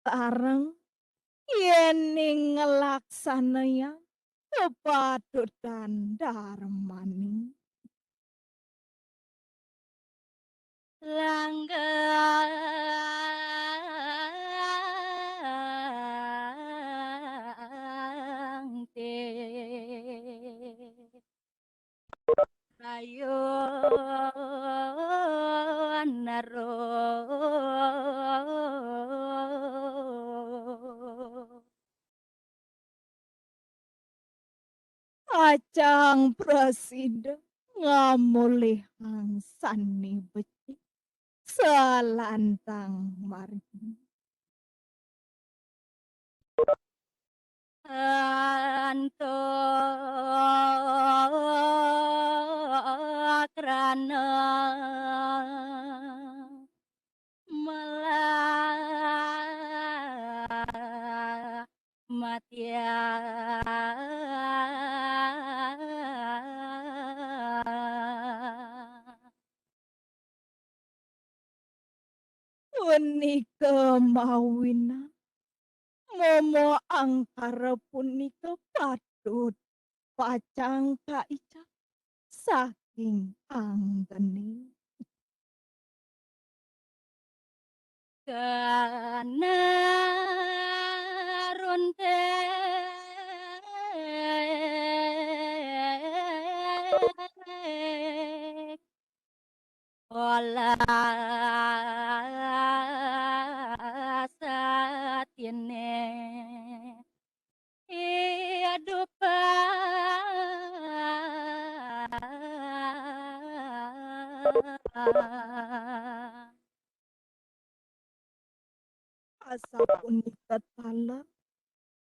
sareng yening ngelaksanaya kepadutan darmaning langgang rayon naro acang presiden ngamulihang sani becik salantang margi antuk krana melah matia punika mawina momo angkara punika patut pacang kaicak saking anggeni kana rontek olah satyene hidup asa punika tala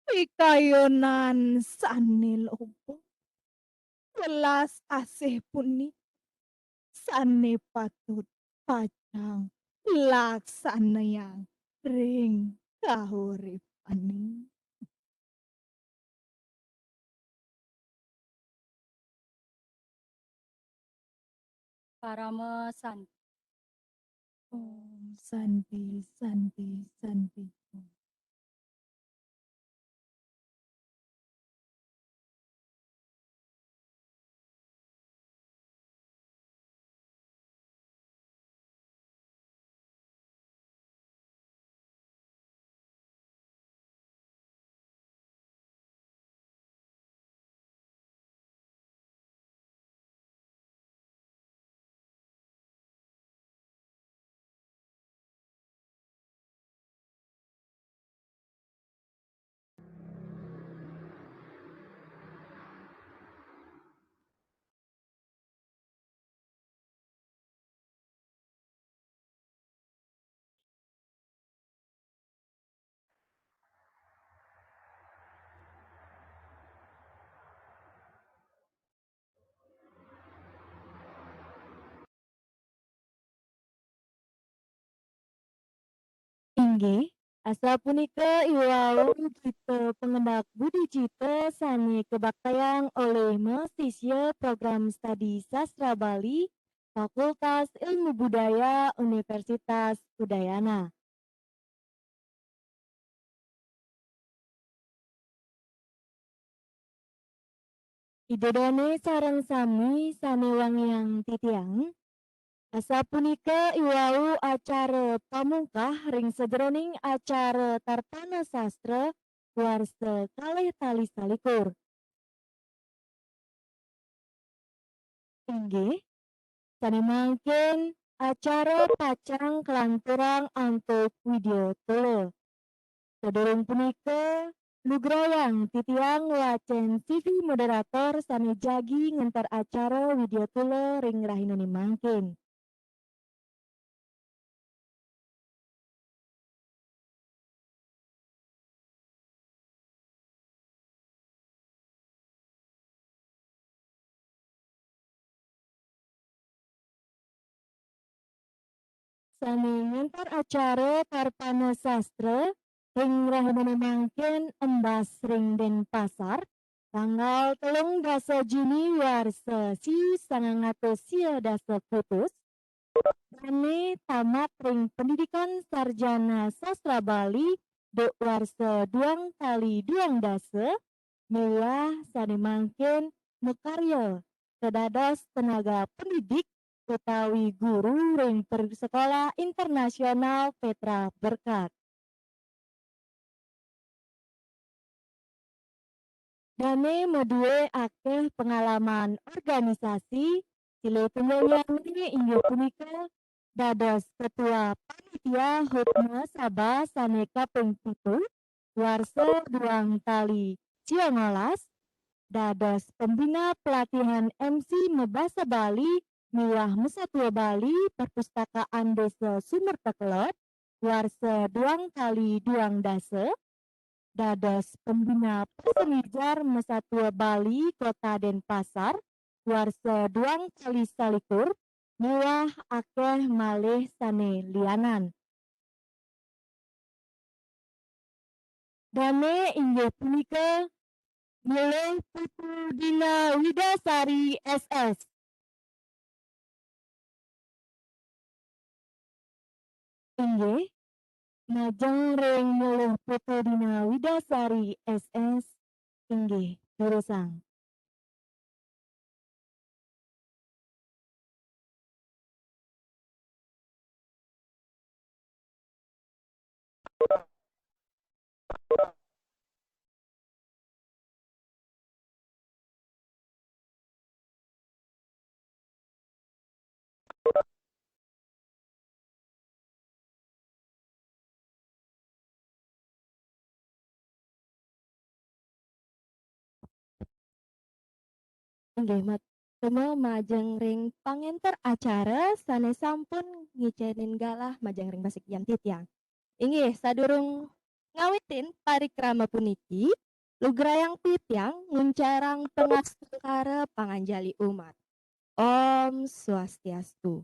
pikayonan sani lobo welas asih punika sane patut pacang laksanayang ring kahuripaning paramesan Om Santi Santi Santi Om. Inggih, asa punika iwau cita pengendak budi cita sani kebaktayang oleh mahasiswa program studi sastra Bali Fakultas Ilmu Budaya Universitas Udayana. Idodone sareng sami sami wangiang titiang asa punika iwau acara pamungkah ring sejroning acara Tartana Sastra warsa kalih tali salikur. Inggih, tani mangkin acara pacang kelanturang untuk video tele. Sadurung punika lugrayang titiang wacen TV moderator sani jagi ngentar acara video tele ring rahinani mangkin. Sani ngentar acara Tartana Sastra ring rahinani mangkin embas ring Denpasar tanggal 13 Juni warsa siu 1900 putus. Dane tamat ring pendidikan sarjana sastra Bali duk warsa duang tali duang dase miwah sane mangkin mekarya kedados tenaga pendidik utawi guru ring Sekolah Internasional Petra Berkat. Dane medue akeh pengalaman organisasi tunggalnya inggih punika dados ketua panitia Hutma Sabah sane kaping 7 warsa duang tali Ciongolas dados pembina pelatihan MC Mebasa Bali miwah Mesatua Bali Perpustakaan Desa Sumber Tekelot warsa duang tali duang dase dados pembina Persemijar Mesatua Bali Kota Denpasar warsa duang tali salikur miwah akeh malih sane lianan. Dane inggih punika milih Putu Dina Widasari SS. Inggih majeng ring milih Putu Dina Widasari SS inggih Durusang. Inggih temu majeng ring pangenter acara sane sampun ngicenin galah majeng ring Basikyan Titiang. Inggih sadurung ngawitin parikrama puniki lugrayang titiang nguncarang pengaskara panganjali umat. Om Swastiastu.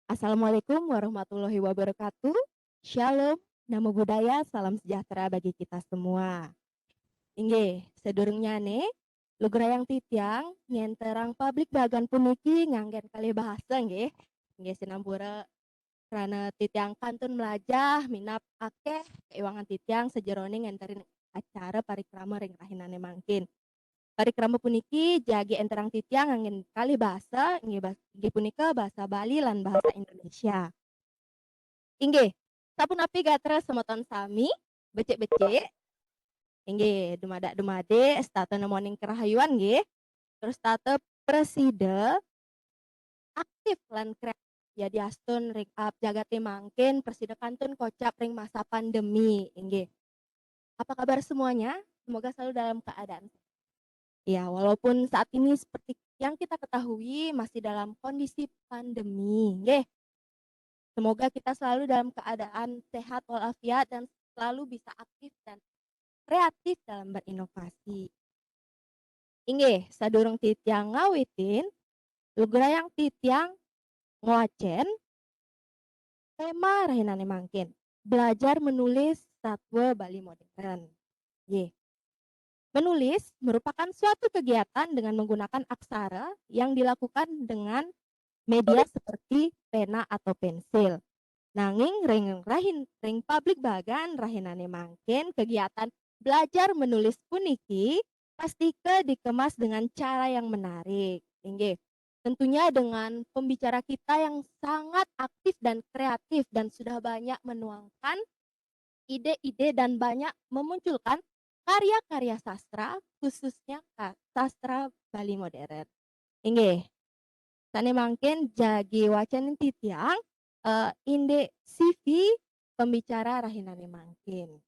Assalamualaikum warahmatullahi wabarakatuh. Shalom, namo buddhaya, salam sejahtera bagi kita semua. Inggih, sedurungnya nih, lugrayang titiang nyenterang publik bagan puniki nganggen kali bahasa nggih. Nggih sinampura karena titiang kantun melajah minap akeh keiwangan titiang sejeroning ngenterin acara parikrama ring rahinane mangkin. Parikrama puniki jagi enterang titiang angin kali bahasa inggih punika bahasa Bali lan bahasa Indonesia. Inggih, sapunapi gatra semoton sami becek-becek. Inggih, dumade stata nemoning kerahayuan nggih. Terus stata preside aktif lan kreatif ya diastun ring up jagate mangkin preside kantun kocap ring masa pandemi inggih. Apa kabar semuanya? Semoga selalu dalam keadaan ya, walaupun saat ini seperti yang kita ketahui masih dalam kondisi pandemi, nggih. Semoga kita selalu dalam keadaan sehat walafiat dan selalu bisa aktif dan kreatif dalam berinovasi. Inggih, sadurung titiang ngawitin, lugrayang titiang ngwacen tema rahinane mangkin. Belajar menulis satwa Bali modern. Nggih. Menulis merupakan suatu kegiatan dengan menggunakan aksara yang dilakukan dengan media seperti pena atau pensil. Nanging ring publik bagan rahinane mangkin kegiatan belajar menulis puniki pastike dikemas dengan cara yang menarik. Inggih. Tentunya dengan pembicara kita yang sangat aktif dan kreatif dan sudah banyak menuangkan ide-ide dan banyak memunculkan karya-karya sastra, khususnya sastra Bali modern. Inggih, sane mangkin jagi wacan titiang inde CV pembicara rahinane mangkin.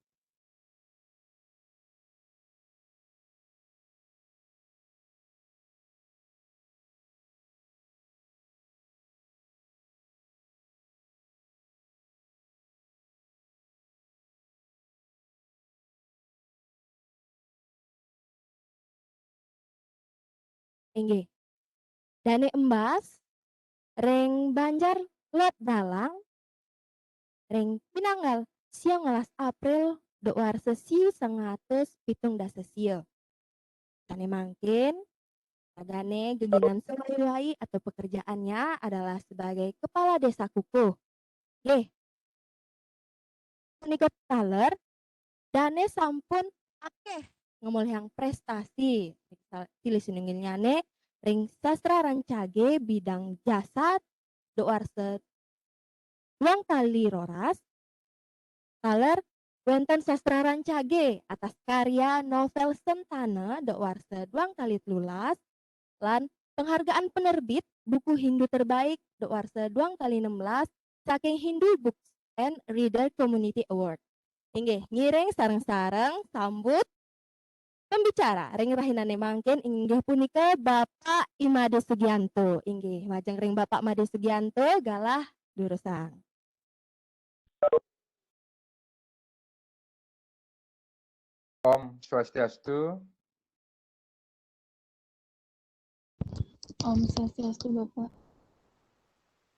Inggih. Dane embas ring Banjar Lot Dalang ring Pinanggal siang 11 April doar sesiu 117 siu. Sane mangkin Agane geginan sehari-hari atau pekerjaannya adalah sebagai kepala desa kukuh. Nggih. punika taler dane sampun akeh yang prestasi tilih sinunggilnyane ring sastra rancage bidang jasa doarse 2 kali roras taler wenten sastra rancage atas karya novel Sentana doarse 2 kali 13 lan penghargaan penerbit buku Hindu terbaik doarse 2 kali 16 saking Hindu Books and Reader Community Award. Inggih, ngiring sareng-sareng sambut pembicara ring rahinane mangkin inggih punika Bapak Imade Sugianto. Inggih, majeng ring Bapak Made Sugianto galah durusang. Om Swastiastu. Om Swastiastu Bapak.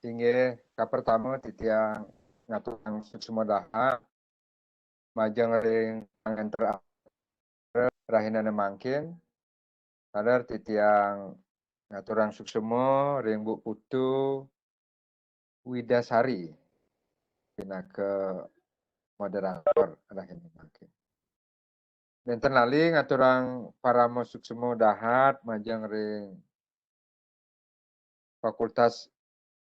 Inggih kapertama titiang ngaturang suksumadaha majeng ring panganter rahinane mangkin sadar titiang ngaturang suksuma ring Bu Putu Widasari ke moderator rahinane mangkin. Benten lali ngaturang parama suksuma dahat majeng ring Fakultas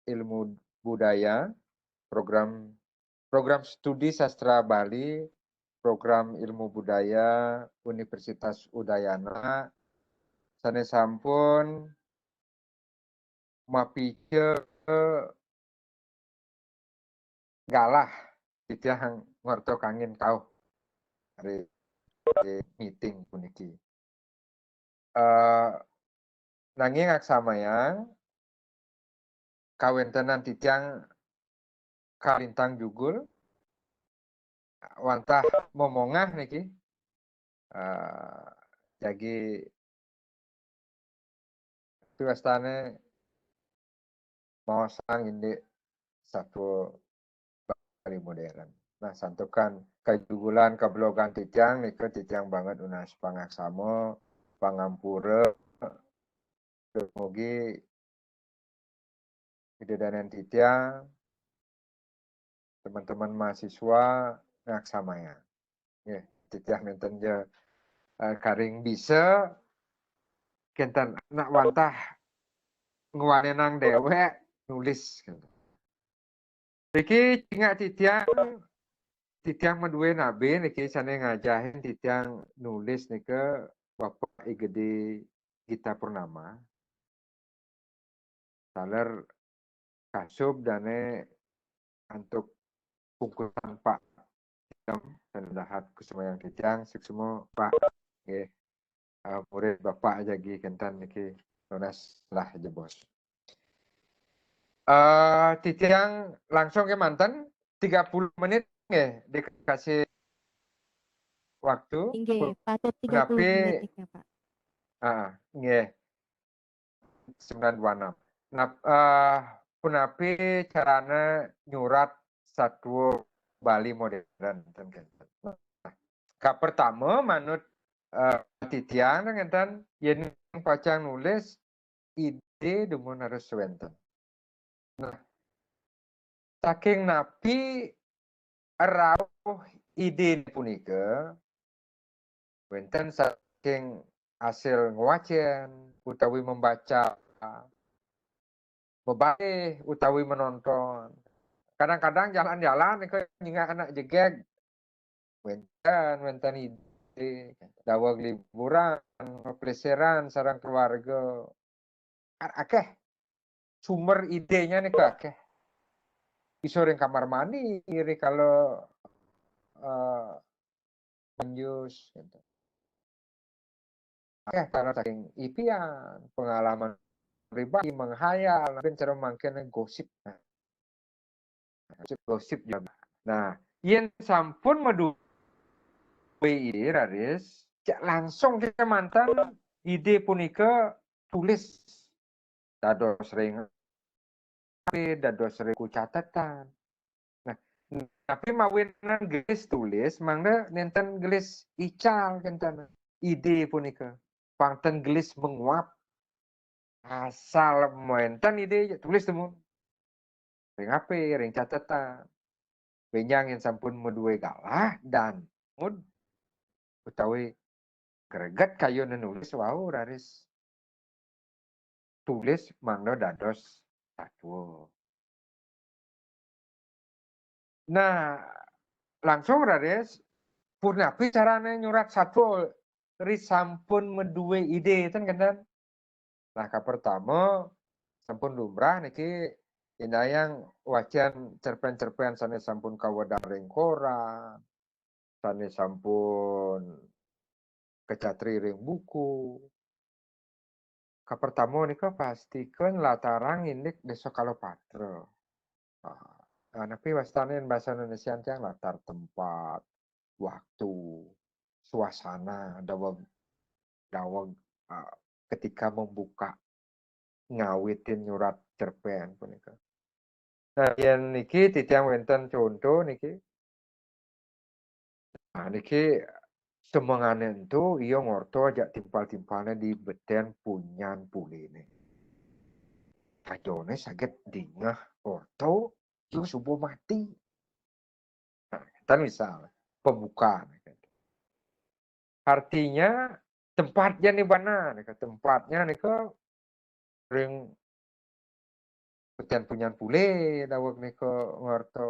Ilmu Budaya, program studi sastra Bali, program ilmu budaya Universitas Udayana, sanes sampun mapice galah titiang ngorto kangin kau hari meeting puniki. Nanging aksamayang kawentenan titiang kalintang jugul wantah momongah niki jadi tuastane mau sang ini satu kali modern. Nah santukan kajugulan kablogan titiang nika titiang banget unas pangaksamo pangampura mugi idedanan titiang teman-teman mahasiswa ngaksamaya. Ya, titiang nenten je karing bisa kenten nak wantah nguanenang dewek nulis. Iki tinggal titiang medue nabe niki sane ngajahin titiang nulis nika Bapak Igede Gita Purnama. Saler kasub dane untuk bungkusan Pak dan dahat kusemayang titiang semua Pak nggih murid Bapak jagi kentan niki nonas lah aja bos. Titiang langsung ke mantan 30 menit nggih dikasih waktu. Inggih, patut 30 menit ya, Pak. Nggih. 926. Nah, punapi carana nyurat satu Bali modern. Nah, pertama manut titiang ngenten yen pacang nulis ide demun harus wenten. Nah, saking napi rawuh ide punika wenten saking hasil ngwacen utawi membaca bebaik utawi menonton. Kadang-kadang jalan-jalan itu nyingak anak jegeg. Wenten ide dawa liburan, peleseran sarang keluarga. Akeh sumber idenya nih akeh. Iso ring kamar mandi iri kalau menjus gitu. Akeh karena saking ipian, pengalaman pribadi menghayal, mungkin cara mangkene gosip. Gosip juga. Nah, yen sampun medu ide raris, langsung kita mantan ide punika tulis dados ring dados ring catatan. Nah, tapi mawinan gelis tulis, mangga nenten gelis ical kenten ide punika. Pangten gelis menguap asal menten ide tulis temu. Ring HP, ring catatan. Benyang yang sampun medue galah dan mud utawi greget kayu nulis wau raris tulis mangno dados satwa. Nah, langsung raris Purnapi carane nyurat satwa ris sampun medue ide ten kendan. Langkah pertama sampun lumrah niki indayang wajan cerpen-cerpen sane sampun kawedaring koran, sane sampun kecatri ring buku. Pertama nika pastikan latarang indik desa Kalopatra. Tapi wastane bahasa Indonesia yang latar tempat, waktu, suasana, dawag ketika membuka ngawitin nyurat cerpen punika. Nah, yen niki titiang wenten contoh niki. Nah, niki semengane entu iya ngorto ajak timpal-timpalnya di beten punyan puline. Kajone sakit dingah orto itu subuh mati. Nah, kita misal pembukaan. Artinya tempatnya nih mana? Tempatnya nih ke ring punyan pule dawak nih ke ngorto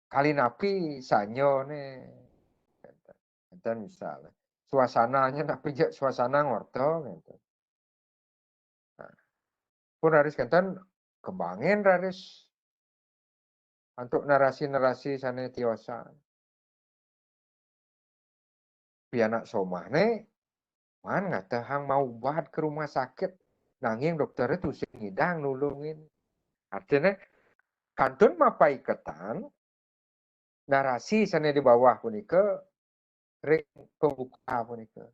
kali napi sanyo nih. Kita misal suasananya napi suasana ngorto gitu. Nah, pun Raris kenten kembangin Raris untuk narasi-narasi sana tiosa. Pianak somah nih, man ngatahang mau banget ke rumah sakit. Nanging dokternya tuh ngidang nulungin. Artinya kantun mapai ketan narasi sana di bawah punika ring pembuka punika.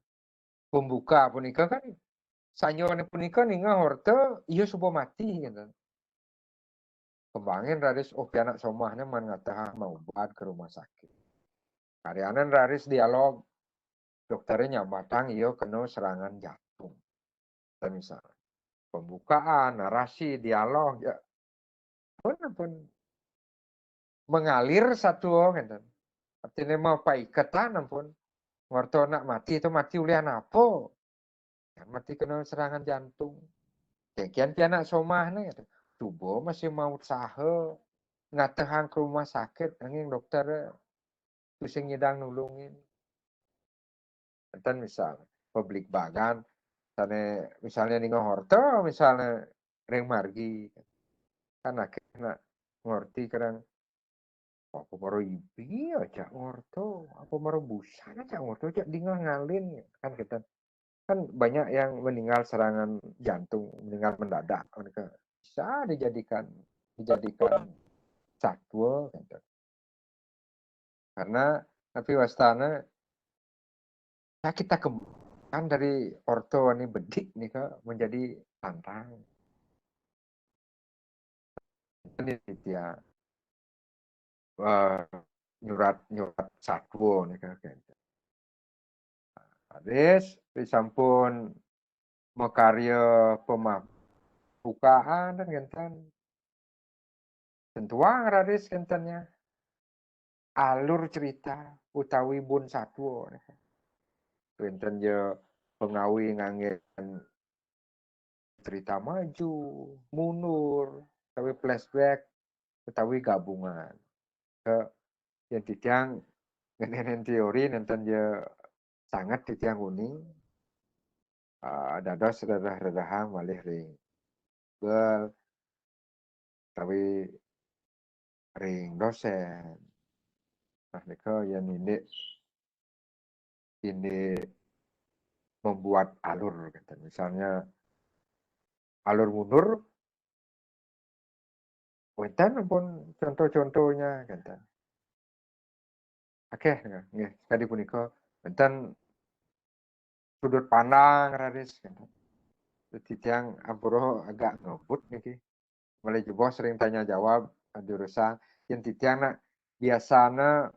Pembuka punika kan sanyone punika ninga horte iya subuh mati gitu. Kembangin Raris pianak somahnya man ngatahang mau banget ke rumah sakit. Karyanan Raris dialog dokternya nyamatang iyo kena serangan jantung. Misalnya pembukaan, narasi, dialog ya pun mengalir satu gitu. Artinya mau paiketan pun warto nak mati itu mati oleh apa? Ya, mati kena serangan jantung. Sekian pianak somah nih gitu. Tubuh masih mau usaha ngatehang ke rumah sakit angin dokter pusing nyedang nulungin. Dan misal publik bagan misalnya nih horto misalnya ring margi kan akhirnya ngerti kadang apa baru ibi aja ngorto apa baru busana aja ngorto aja di ngalin kan kita kan banyak yang meninggal serangan jantung meninggal mendadak mereka bisa dijadikan satwa gitu. Karena tapi wastana ya kita kembangkan dari orto ini bedik nih ke menjadi lantang ini ya nyurat satwa nih kan gitu. Habis disampun mekarya pembukaan dan genten tentuang radis gentennya alur cerita utawi bun satwa genten je pengawi nganggen cerita maju mundur utawi flashback utawi gabungan ke yang titiang ngenen teori nenten je sangat titiang uning dados redah-redahang malih ring bel tapi ring dosen. Nah, mereka yang ini membuat alur, gitu. Misalnya alur mundur, wenten pun contoh-contohnya, gitu. Oke, nggih, sekali punika wenten sudut pandang raris, gitu. Jadi yang ampuro agak ngebut niki. Mulai jebos sering tanya jawab jurusan yang titiang nak biasanya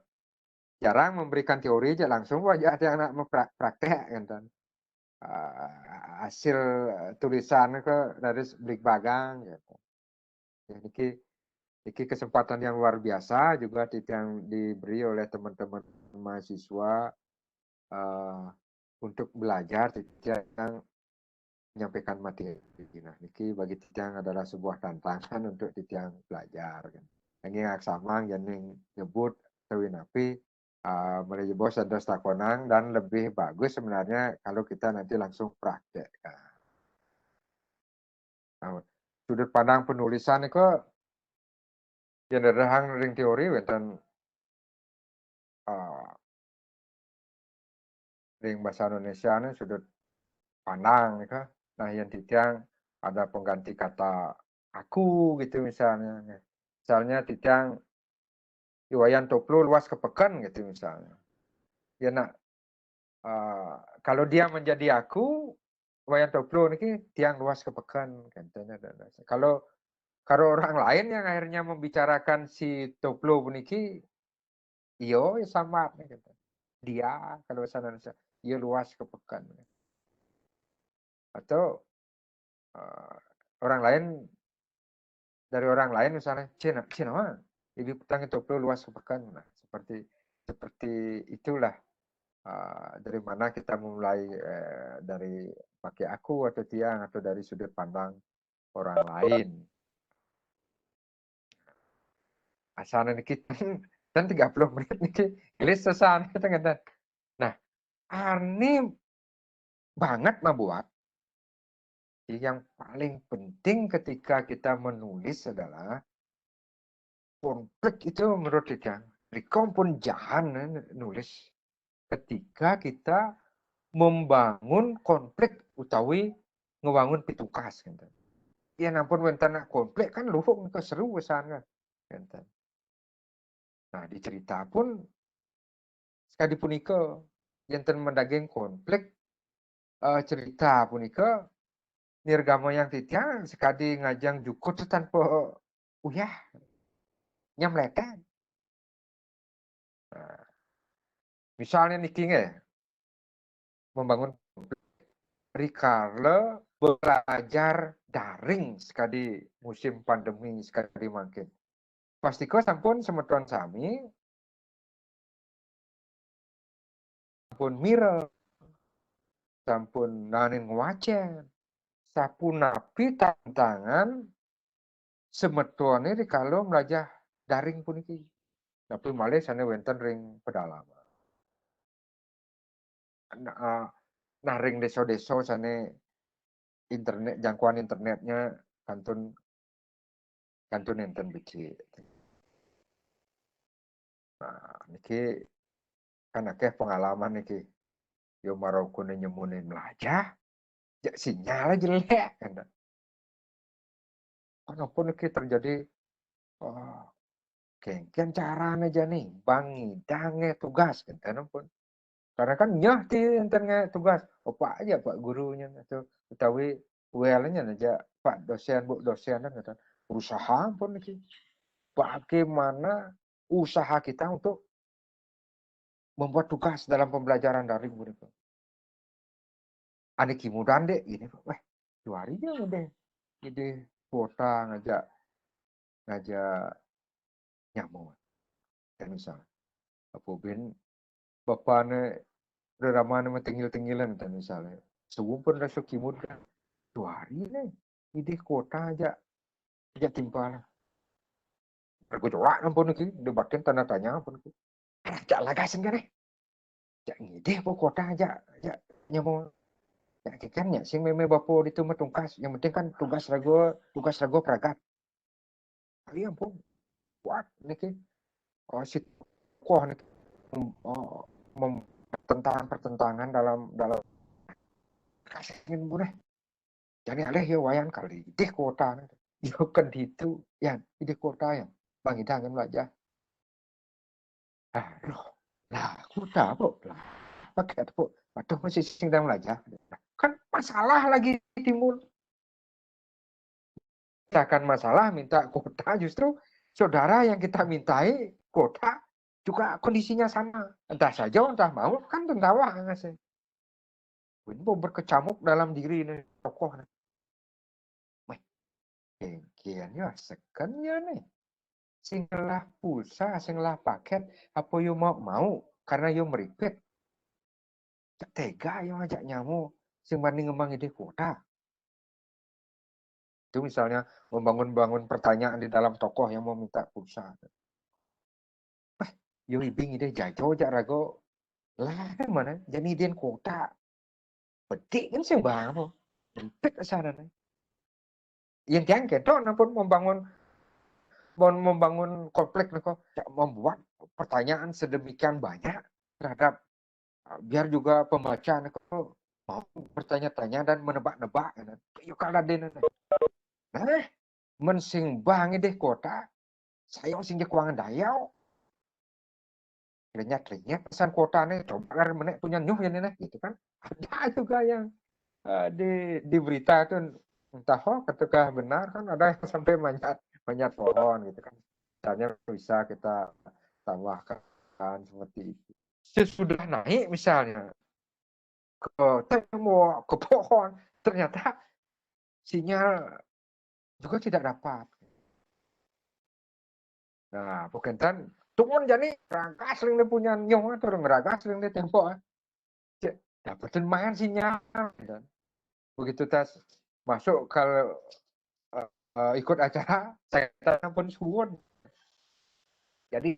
jarang memberikan teori aja langsung aja ada yang nak mempraktek gitu. Hasil tulisan ke dari blik bagang gitu. Niki Ini kesempatan yang luar biasa juga yang diberi oleh teman-teman mahasiswa untuk belajar yang menyampaikan materi. Nah, ini bagi Titiang adalah sebuah tantangan untuk Titiang belajar. Yang sama yang nyebut Tewinapi menuju bos dan takonang, dan lebih bagus sebenarnya kalau kita nanti langsung praktek. Nah, sudut pandang penulisan itu yang derahang ring teori wonten ring bahasa Indonesia ini sudut pandang itu. Nah, yang Titiang ada pengganti kata aku gitu misalnya. Misalnya Titiang Iwayan Toplo luas kepekan gitu misalnya. Ya nak kalau dia menjadi aku, Iwayan Toplo ini tiang luas kepekan katanya. Kalau orang lain yang akhirnya membicarakan si Toplo puniki, iyo sama gitu. Dia kalau bahasa Indonesia, iyo luas kepekan. Atau orang lain dari orang lain misalnya Cina mah ibu petang itu luas kepekan. Nah, seperti itulah dari mana kita mulai dari pakai aku atau tiang atau dari sudut pandang orang lain. Asana dikit dan 30 menit nih gelis sesana kita ngeten. Nah, ini banget membuat yang paling penting ketika kita menulis adalah konflik itu menurut kita. Rikom pun jahan nulis ketika kita membangun konflik utawi ngebangun pitukas gitu. Ya nampun wentana konflik kan luhung ke seru sana gitu. Nah, di cerita pun sekali punika enten mendaging konflik cerita punika nirgama yang titiang sekali ngajang jukut tanpa uyah nyamlekan. Nah, misalnya niki membangun Ricarle belajar daring sekali musim pandemi sekali makin. Pastiko sampun semeton sami sampun mira sampun nanin wacen sapunapi tantangan semetone kalau belajar daring puniki. Tapi malah sana wenten ring pedalaman. Nah ring deso-deso sana internet jangkauan internetnya kantun enten biji. Nah niki kan akeh pengalaman niki. Yo Maroko nyemunin belajar, ya sinyal jelek kan. Kenapa niki terjadi kengken caranya aja nih bangi dange tugas kan pun karena kan nyah ti enten tugas apa aja pak gurunya atau utawi welnya aja pak dosen bu dosen kan usaha pun nih bagaimana usaha kita untuk membuat tugas dalam pembelajaran daring begitu. Ada kimudan deh ini wah 2 hari dia udah ide kuota ngajak nyamuk dan misalnya apa ben bapaknya Rama nama tenggil-tenggilan kan misalnya. Seumpun rasa kimut kan. 2 hari nih. Ini kota aja timpal. Bergejolak nampun lagi. Debatin tanda tanya pun. Jak lagasan kan Jak ngide po kota aja nyamuk. Ya kan ya sing meme bapo itu metungkas. Yang penting kan tugas rago peragat. Kali ampun. Kuat nih si koh nih pertentangan dalam kasih boleh. Jadi alih ya wayan kali di kota yo kan itu yang di kota yang bang idang kan belajar lah kota apa lah pakai apa atau masih sedang belajar kan masalah lagi timbul akan masalah minta kota justru saudara yang kita mintai kota juga kondisinya sama entah saja entah mau kan tentawa ngasih ini berkecamuk dalam diri ini tokoh kian ya sekennya nih sing lah pulsa, sing lah paket, apa yo mau karena yo meripit. Cak tega yo ngajak nyamu, sing banding ngembang ide kuota. Itu misalnya membangun pertanyaan di dalam tokoh yang mau minta pulsa. Yo ibing ide jajo jak rago. Lah mana? Jadi dia kuota. Petik kan sih bang. Meripit sana. Yang tiang ketok pun membangun komplek membuat pertanyaan sedemikian banyak terhadap biar juga pembaca mau bertanya-tanya dan menebak-nebak. Yuk kalah deh. Nah, mensing bang deh kota. Saya sing keuangan dayau. Renyat pesan kota nih coba menek punya nyuh ya nih gitu kan. Ada juga yang di berita itu entah ketika benar kan ada yang sampai manjat pohon gitu kan. Misalnya bisa kita tambahkan seperti itu. Sesudah naik misalnya mau ke pohon ternyata sinyal juga tidak dapat. Nah, bukan kan tumun jadi rangka sering dia punya nyong atau rangka sering dia tempo dapetin main sinyal dan begitu tas masuk kalau ikut acara saya pun suwun. Jadi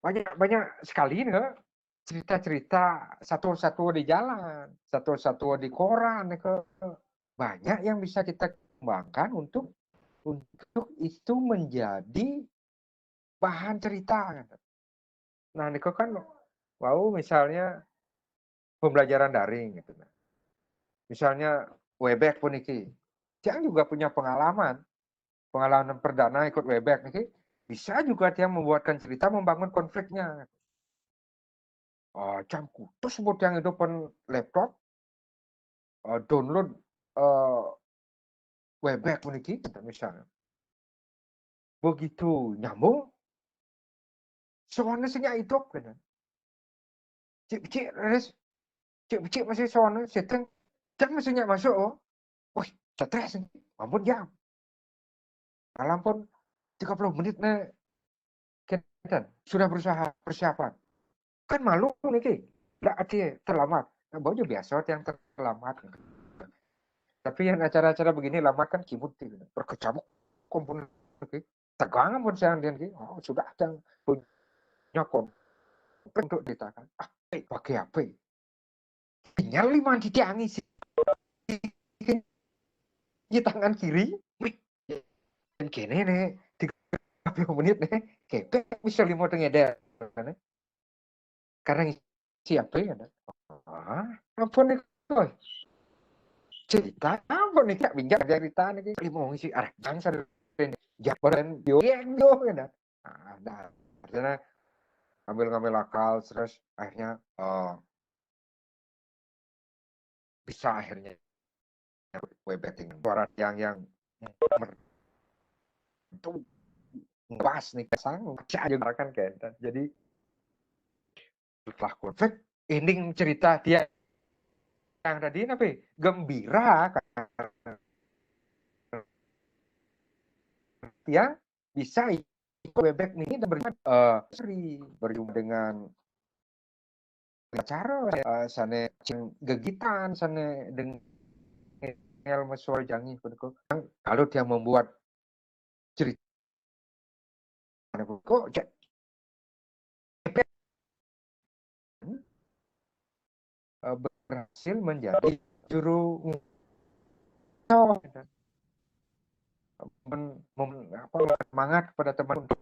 banyak sekali nih cerita-cerita satu-satu di jalan, satu-satu di koran, banyak yang bisa kita kembangkan untuk itu menjadi bahan cerita. Nah, ini kan mau misalnya pembelajaran daring gitu. Misalnya Webex pun iki, dia juga punya pengalaman perdana ikut Webex nih, bisa juga dia membuatkan cerita membangun konfliknya. Jam kutus sebut yang itu pun laptop, download Webex pun iki, misalnya. Begitu nyambung, soalnya sih itu kan. Cik masih soalnya seteng, jam mestinya masuk, wih, stres, ampun jam. Dalam pun 30 menit nih, kan sudah berusaha persiapan. Kan malu nih, nggak ada terlambat. Nah, baunya biasa yang terlambat. Tapi yang acara-acara begini lama kan kimut, berkecamuk komponen. Tegang pun saya dia, sudah ada punya komponen untuk ditakan. Pakai apa? Tinggal 5 ditiangi sih. Di tangan kiri, dan kene nih 30 menit nih, kepek bisa 5 tengah karena siapa ya? Apa nih? Cerita apa nih? Kak binjak cerita nih. Mau ngisi arah bangsa jabaran yo yang yo kan. Nah, artinya ngambil akal terus akhirnya bisa akhirnya webeting suara yang itu pas nih kesang aja kan kan. Jadi setelah konflik ending cerita dia yang tadi apa gembira ya bisa ikut bebek nih dan berjumpa dengan cara sana gegitan sana dengan ilmu suara jangi kalau dia membuat cerita kok berhasil menjadi juru semangat kepada teman untuk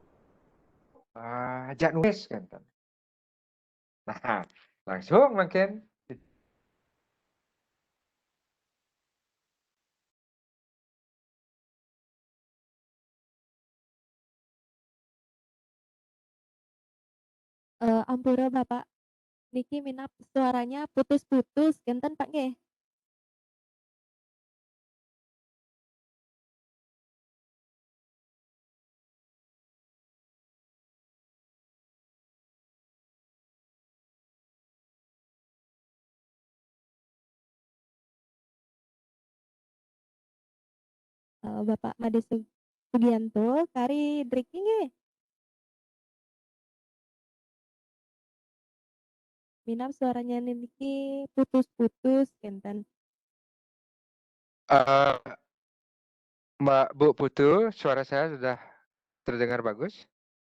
ajak nulis kan. Nah, langsung makin Ampura Bapak, niki minap suaranya putus-putus, genten Pak nggih? Bapak Made Sugianto, kari Driki nggih. Minap suaranya niki putus-putus kinten. Mbak Bu Putu, suara saya sudah terdengar bagus?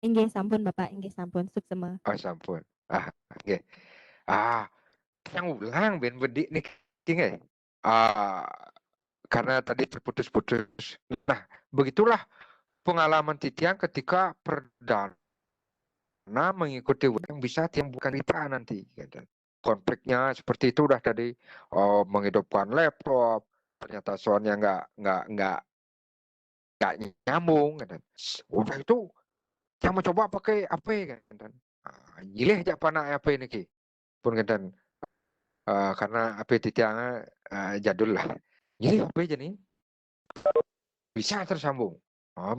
Inggih sampun Bapak, inggih sampun suksema. Oh, sampun. Nggih. Yang ulang ben bedik nih nggih. Karena tadi terputus-putus. Nah, begitulah pengalaman Titiang ketika perdana mengikuti yang bisa tiang bukan kita nanti. Gitu. Konfliknya seperti itu udah tadi menghidupkan laptop, ternyata soundnya nggak nyambung. Gitu. Udah itu yang mau coba pakai apa kan? Gileh aja pana apa ini ki pun kan karena apa Titiang jadul lah. Gileh apa aja nih bisa tersambung.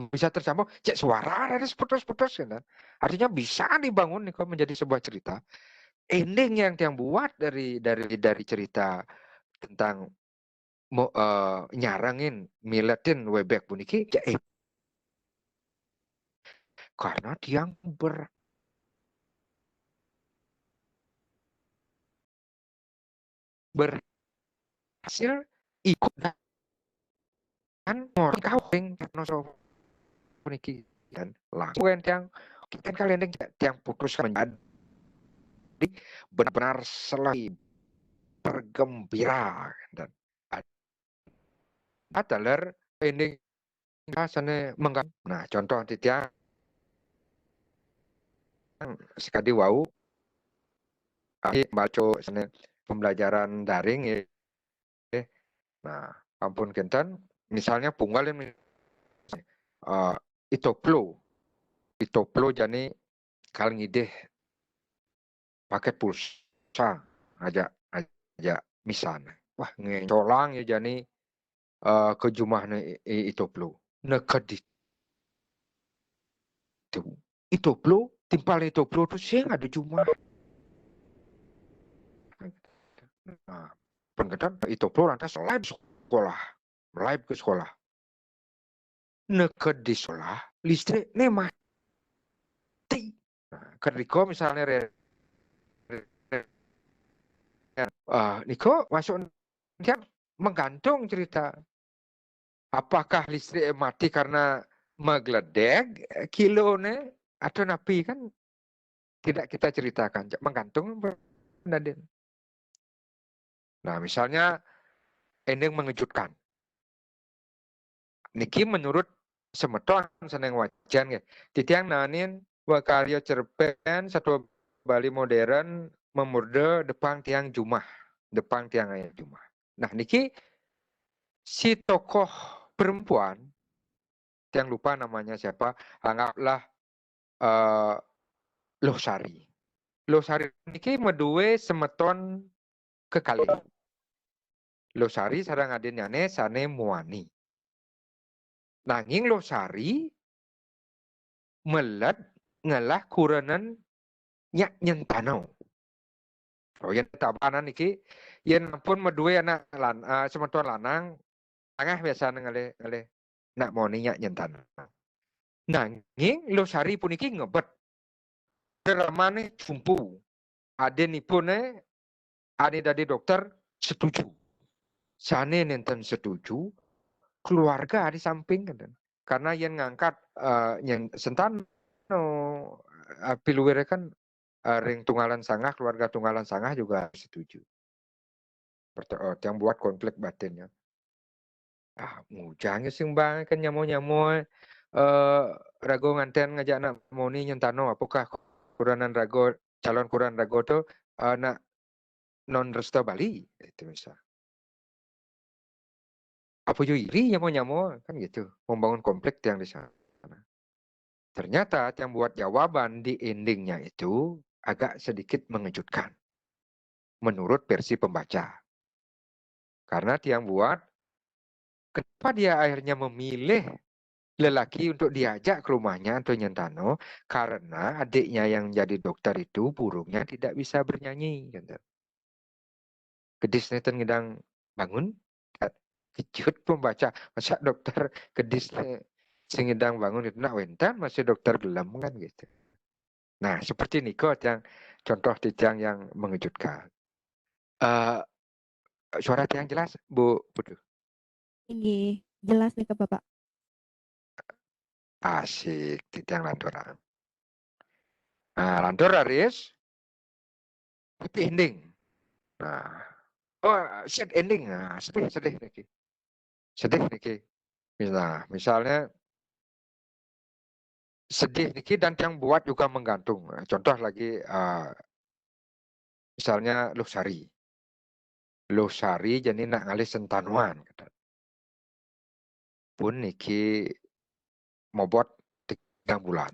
Bisa tersambung, cek suara ada putus-putus kan. Artinya bisa dibangun nih kalau menjadi sebuah cerita. Ending yang buat dari cerita tentang nyarangin miletin webek puniki cek karena tiang berhasil ikut dan orang kawin noso puniki kan langsung yang kan kalian yang putus menjadi benar-benar selalu bergembira dan adalah ini sana mengganggu. Nah, contoh tiang sekali wau baca sana pembelajaran daring ya. Nah, ampun kentan misalnya punggal ini itoplo jani kal ngideh pakai pulsa aja misalnya. Wah, ngecolang ya jani ke jumahnya itoplo. Nekadit itoplo timpal itoplo tuh sih ada jumah. Nah, pengetan itoplo lantas live ke sekolah. Nekad di sekolah listrik nih mati. Nah, keriko misalnya Niko masuk kan menggantung cerita. Apakah listrik mati karena megledek kilone atau napi kan tidak kita ceritakan. Menggantung Naden. Nah, misalnya ending mengejutkan. Niki menurut semeton seneng wajan ya. Titiang nanin wakaryo cerpen satu Bali modern memurde depan tiang Jumah. Depan tiang ayat Jumah. Nah, niki si tokoh perempuan yang lupa namanya siapa, anggaplah Losari. Losari niki medue semeton kekali. Losari sarang adenane sane muani. Nanging Losari melat ngalah kuranan nyak nyentano. Oh ya tabanan niki yen pun medue anak semeton lanang tengah biasa ngale nak moni nyak nyentano. Nanging Losari puniki ngebet teramane jumpu. Adenipune ade dari dokter setuju. Sane nenten setuju, keluarga di samping kan. Karena yang ngangkat yang sentan piluwere kan ring tunggalan sangah, keluarga tunggalan sangah juga setuju. Yang buat konflik batinnya. Mujangnya sing bang kan nyamo rago nganten ngajak anak moni nyentano apakah kuranan rago calon kuran rago tuh nak non resto Bali itu misal. Apa iri nyamo kan gitu membangun konflik yang di sana. Ternyata yang buat jawaban di endingnya itu agak sedikit mengejutkan menurut versi pembaca. Karena yang buat kenapa dia akhirnya memilih lelaki untuk diajak ke rumahnya atau nyentano karena adiknya yang jadi dokter itu burungnya tidak bisa bernyanyi. Kedis neten ngedang bangun kejut pembaca masa dokter kedis sing ngedang bangun itu nak wentan masih dokter gelem kan gitu. Nah, seperti niko yang contoh tijang yang mengejutkan. Suara yang jelas, Bu Putu. Tinggi, jelas nih ke Bapak. Asik, tijang lanturan. Nah, lantur Aris, happy ending. Nah, sad ending. Nah, sedih Niki. Sedih Niki. Misalnya sedih Niki dan yang buat juga menggantung. Contoh lagi, misalnya Losari. Losari jadi nak ngalih sentanuan. Pun Niki mobot 3 bulan.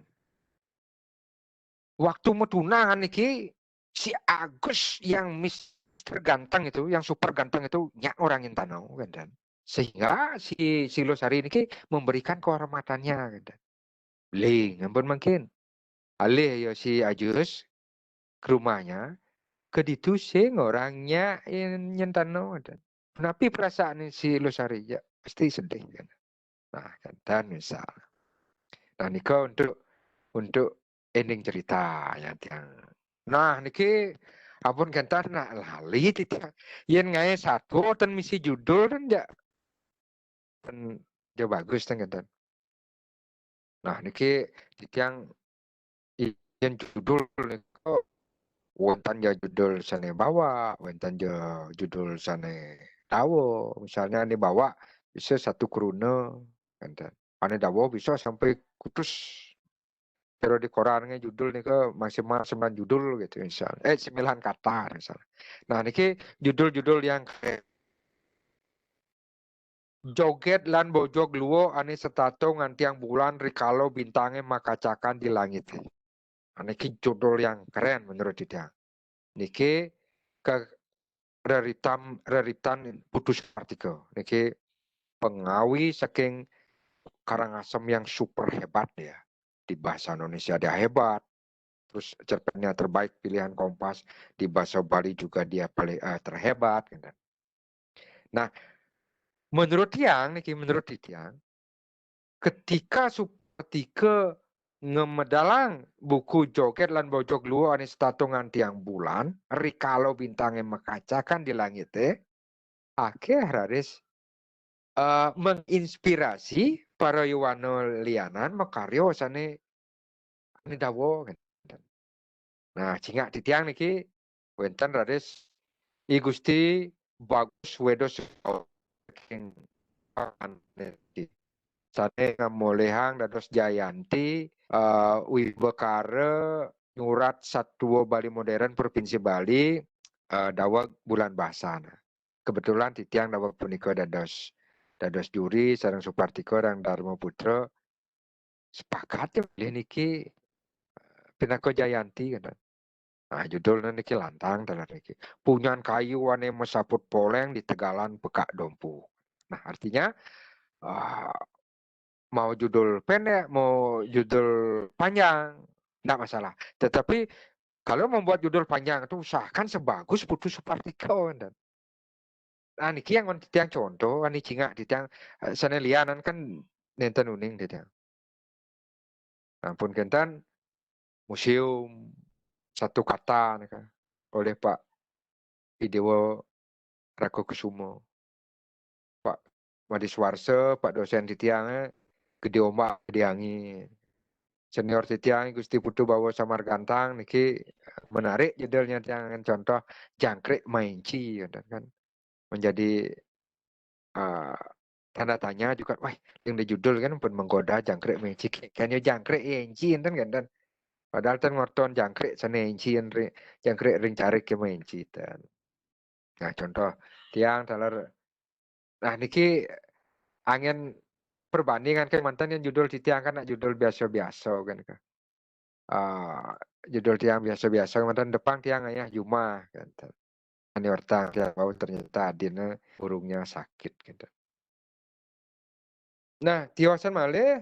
Waktu mau tunangan Niki, si Agus yang Mister Ganteng itu, yang super ganteng itu, nyak orang yang tanau kan. Sehingga si Losari ini memberikan kehormatannya kan. Ling, ampun mungkin. Alih ya si Ajus ke rumahnya, ke ditu sing orangnya yang nyentano kan. Tapi perasaan si Losari ya pasti sedih kan. Nah, kan dan misal. Nah, Niko untuk ending cerita ya tiang. Nah, niki apun kentar nak lali tiang. Yen ngai satu dan misi judul kan ya dan ya bagus kan kentar. Nah, niki tiang yen judul niko wonten ya judul sane bawa, wonten ya judul sane dawo. Misalnya ini bawa bisa satu krune kentar. Ane dawo bisa sampai kutus. Kalau di korannya judul nih ke maksimal 9 judul gitu misalnya. 9 kata misalnya. Nah, niki judul-judul yang joget lan bojog luo ane setato ngantiang bulan rikalo bintangnya makacakan di langit. Nah, niki judul yang keren menurut dia. Niki ke reritan putus artikel. Niki pengawi saking Karangasem yang super hebat ya. Di bahasa Indonesia dia hebat. Terus cerpennya terbaik pilihan Kompas, di bahasa Bali juga dia paling terhebat gitu. Nah, menurut tiang ketika ngemedalang buku joget lan bojog luo anis tatungan tiang bulan rikalo bintangnya mekacakan di langit akhir haris menginspirasi para yuwano lianan makaryo sane ini dawo gitu. Nah, cingak di tiang niki wenten raris I Gusti bagus wedos saking sane ngamolehang dados Jayanti Wibekare nyurat Satwa Bali Modern Provinsi Bali dawa bulan basana. Kebetulan di tiang dawa punika dados juri sareng Supartiko dan Dharma Putra sepakat ya niki Pinako Jayanti kan. Nah, judulnya niki lantang dalam niki. Punyan kayu wane mesaput poleng di Tegalan Pekak Dompu. Nah, artinya mau judul pendek, mau judul panjang, enggak masalah. Tetapi kalau membuat judul panjang itu usahakan sebagus Putu Supartiko. Nah, niki yang contoh, ini cingak di tiang sana lianan kan nenten uning di tiang. Ampun kentan museum satu kata nika, oleh Pak Idewo Rakokusumo. Pak Madiswarse, Pak dosen di tiangnya, gede ombak diangi. Senior di tiang Gusti Putu Bawa Samar Gantang niki menarik judulnya jangan contoh jangkrik mainci kan menjadi tanda tanya juga wah yang di judul kan pun menggoda jangkrik mainci kayaknya jangkrik mainci kan dan padahal kan ngorton jangkrik sana mainci jangkrik ring cari ke mainci dan nah contoh tiang talar nah niki angin perbandingan kayak mantan yang judul di tiang kan judul biasa-biasa kan judul tiang biasa-biasa mantan depan tiang ayah Juma kan ini orang tiang bau ternyata adina burungnya sakit gitu. Nah tiosan malih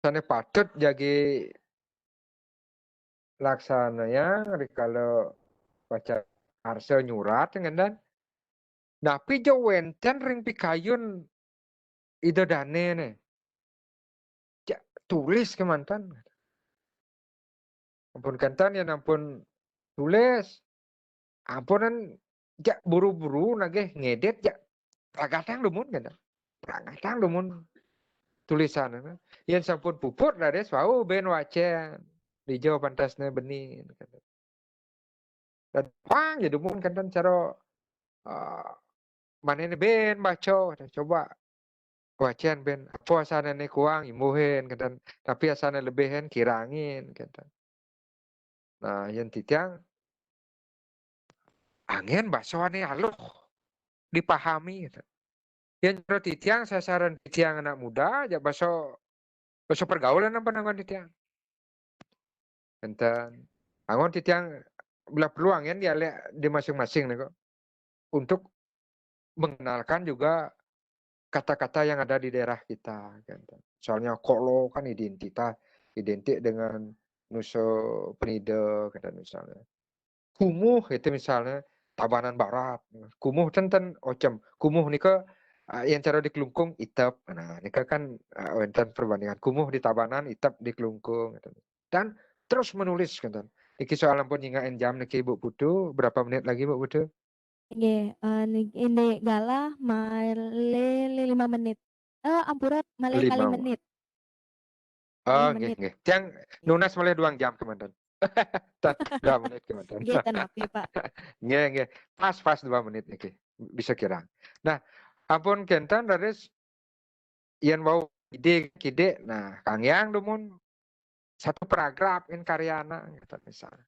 sana patut jadi laksananya kalau baca arsa nyurat dengan dan tapi jo wenten ring pikayun ide dane nih. Ja, tulis ke mantan. Ampun kantan ya ampun tulis. Ampunan ja buru-buru nagih ngedit ja pragatang lumun kan. Pragatang lumun tulisan. Yen sampun puput dari wau ben wacen. Di Jawa pantasnya benih. Dan pang ya lumun kantan cara mana ini ben baca coba wacen ben apa asana ini kuang imuhin kantan tapi asana lebihin kirangin kantan. Nah yang titiang angin baksoane halus dipahami gitu. Yang cara titiang sasaran titiang anak muda aja bakso pergaulan apa nangon titiang. Enten angon titiang bila peluang ya dia di masing-masing nih kok untuk mengenalkan juga kata-kata yang ada di daerah kita. Gitu. Soalnya kolo kan identik dengan nuso penida kata misalnya. Kumuh itu misalnya Tabanan Barat. Kumuh tenten ocem. Kumuh nika yang cara di Kelungkung itap. Nah, nika kan enten perbandingan kumuh di Tabanan, itap di Kelungkung. Gitu. Dan terus menulis gitu. Niki soal ampun nyingain jam niki Ibu Putu, berapa menit lagi Bu Putu? Nggih, ini galah male 5 menit. Ampurat male kali 5. menit. Oh, Kalih nggih menit. nggih. Tiang Nggih. nunas mulai 2 jam kemanten. 2 menit kemanten. Nggih, tenapi, Pak. Nggih nggih. Pas 2 menit niki. Bisa kira. Nah, ampun kentan dados yen wau ide nah Kang Yang dumun satu paragraf in karyana gitu misalnya.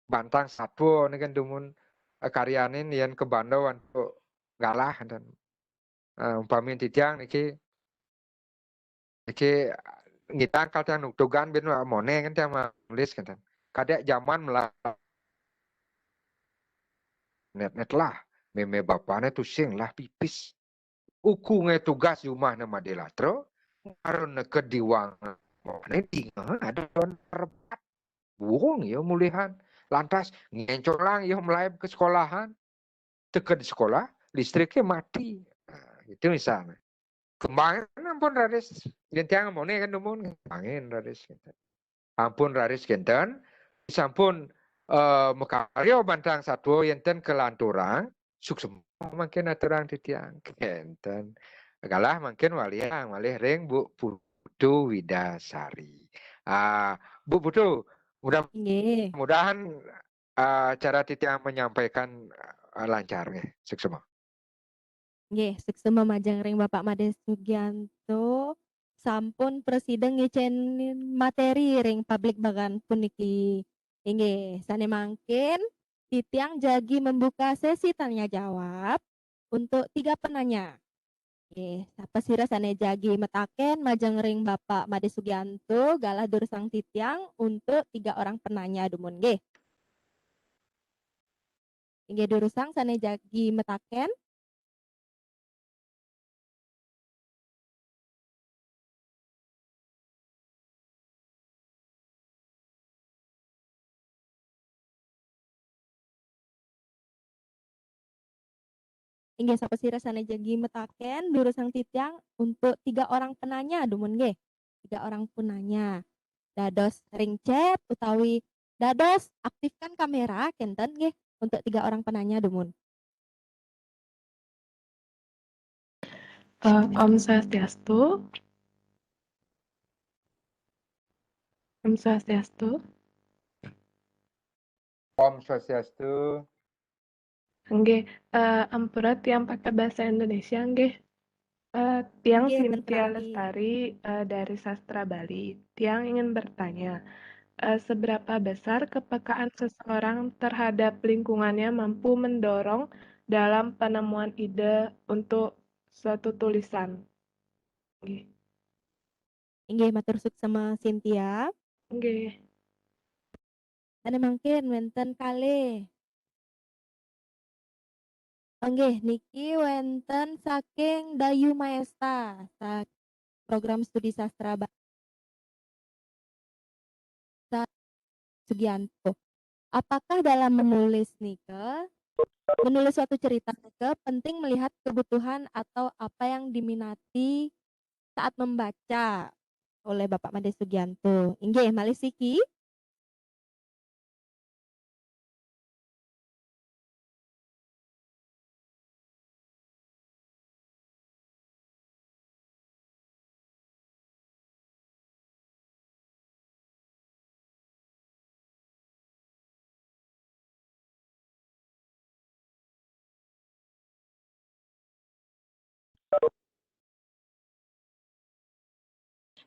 Bantang satu ini kan dumun karyanin yen ke Bandau untuk ngalah dan umpami titiang niki ngita kalau yang nuktugan ben mone kan yang nulis kan kadek zaman melalui net lah meme bapaknya tuh sing lah pipis ukungnya tugas rumah nama delatro karena kediwang mone tinggal ada rebat buang ya mulihan lantas ngencolang ya mulai ke sekolahan teka di sekolah listriknya mati nah, itu misalnya kembangan ampun raris gentiang mone kan dumun kembangin raris gitu. Ampun raris genten sampun mekaryo bantang satu yenten kelanturang suksem makin aturang titiang genten kalah makin waliang walih ring Bu Putu Widasari. Bu Putu Nggih. mudah-mudahan cara titiang menyampaikan lancar nggih suksem. Nggih, suksema majeng ring Bapak Made Sugianto, sampun presiden ngecenin materi ring publik bagan puniki. Inggih, sane mangkin titiang jagi membuka sesi tanya jawab untuk 3 penanya. Nggih, sapa sira sane jagi metaken majeng ring Bapak Made Sugianto galah dursang titiang untuk 3 orang penanya dumun nggih. Inggih durusang sane jagi metaken. Inggih sapa sira sana jagi metaken durusang titiang untuk 3 orang penanya dumun nggih. 3 orang penanya. Dados ring chat utawi dados aktifkan kamera kenten nggih untuk 3 orang penanya dumun. Om Swastiastu. Om Swastiastu. Om Swastiastu. Nggih, ampurat yang pakai bahasa Indonesia nggih. Tiang Nggih, Cynthia tenapi. Lestari dari Sastra Bali. Tiang ingin bertanya, seberapa besar kepekaan seseorang terhadap lingkungannya mampu mendorong dalam penemuan ide untuk suatu tulisan? Nggih. Inggih matur suksema Cynthia. Nggih. Sane mangkin wenten kalih. Nggih, niki wenten saking Dayu Maesta, program studi sastra Sugianto. Apakah dalam menulis nike Menulis suatu cerita Nike penting melihat kebutuhan atau apa yang diminati saat membaca oleh Bapak Made Sugianto. Inggih malih siki.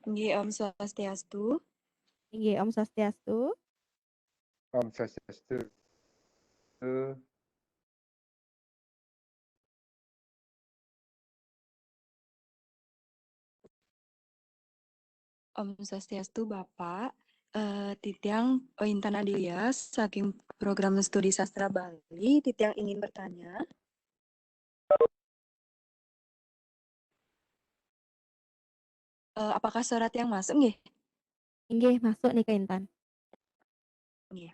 Nggih, Om Swastiastu. Inggih Om Swastiastu. Om Swastiastu. Om Swastiastu Bapak. Titiang Intan Adilia, saking program studi sastra Bali, Titiang ingin bertanya. Apakah surat yang masuk nggih? Inggih masuk nih ke Intan. Nggih.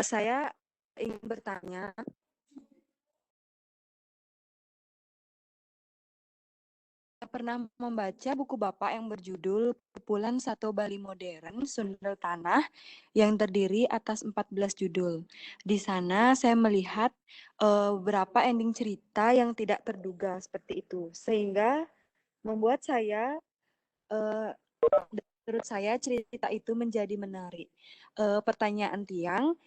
Saya ingin bertanya, pernah membaca buku Bapak yang berjudul Kumpulan Sato Bali Modern Sundel Tanah yang terdiri atas 14 judul. Di sana saya melihat beberapa ending cerita yang tidak terduga seperti itu. Sehingga membuat saya menurut saya cerita itu menjadi menarik. Pertanyaan Tiang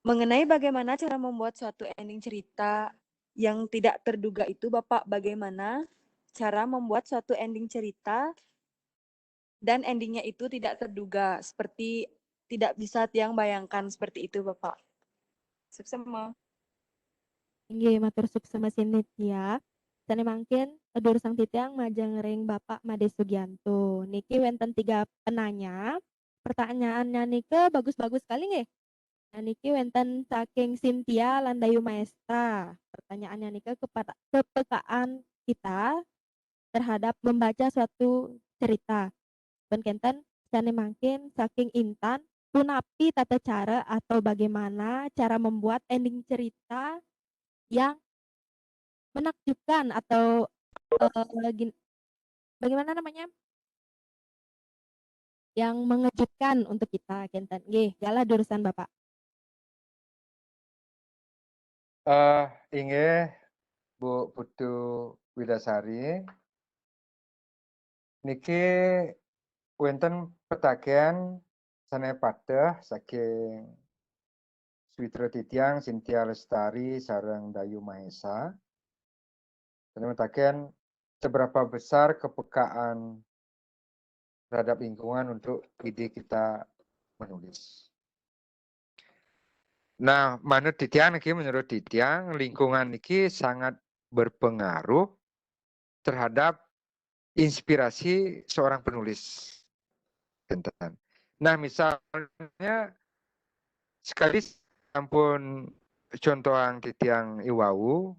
mengenai bagaimana cara membuat suatu ending cerita yang tidak terduga itu, Bapak bagaimana cara membuat suatu ending cerita dan endingnya itu tidak terduga, seperti tidak bisa Tiang bayangkan seperti itu, Bapak. Sama. Inggih matur suksema sinitya. Sane mangkin dur sang titiang majeng ring Bapak Made Sugianto. Niki wenten 3 penanya. Pertanyaannya nike bagus-bagus sekali nggih. Nah, niki wenten saking Cynthia Landayu Maestra. Pertanyaannya nike kepekaan kita terhadap membaca suatu cerita. Ben kenten sane mangkin saking Intan punapi tata cara atau bagaimana cara membuat ending cerita yang menakjubkan atau, bagaimana namanya, yang mengejutkan untuk kita kenten. Nggih, gala jurusan Bapak. Inggih Bu Putu Widasari. Niki wonten petagihan sanepadah saking Switra Titiang, Cynthia Lestari, sareng Dayu Mahesa. Sanemataken seberapa besar kepekaan terhadap lingkungan untuk ide kita menulis. Nah, menurut Titiang, lingkungan ini sangat berpengaruh terhadap inspirasi seorang penulis. Nah, misalnya sekali sampun contohan Titiang Iwau,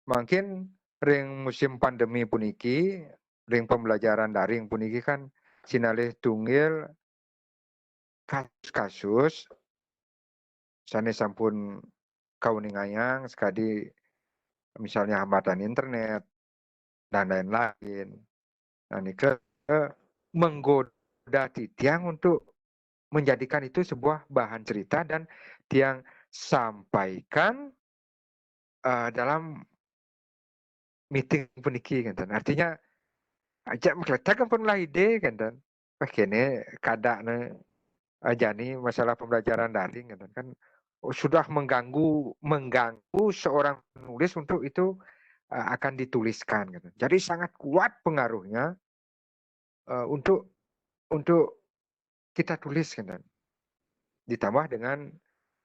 mungkin ring musim pandemi puniki, ring pembelajaran daring puniki kan sinalih tunggil kasus-kasus sane sampun kauningayang sekali misalnya hambatan internet dan lain-lain. Nah, ini menggoda Titiang untuk menjadikan itu sebuah bahan cerita dan Tiang sampaikan dalam meeting puniki kan. Artinya ajak mengkletak pun lah ide kan. Kene kadakne jani masalah pembelajaran daring kan sudah mengganggu seorang penulis untuk itu akan dituliskan gitu. Jadi sangat kuat pengaruhnya untuk kita tulis kan. Ditambah dengan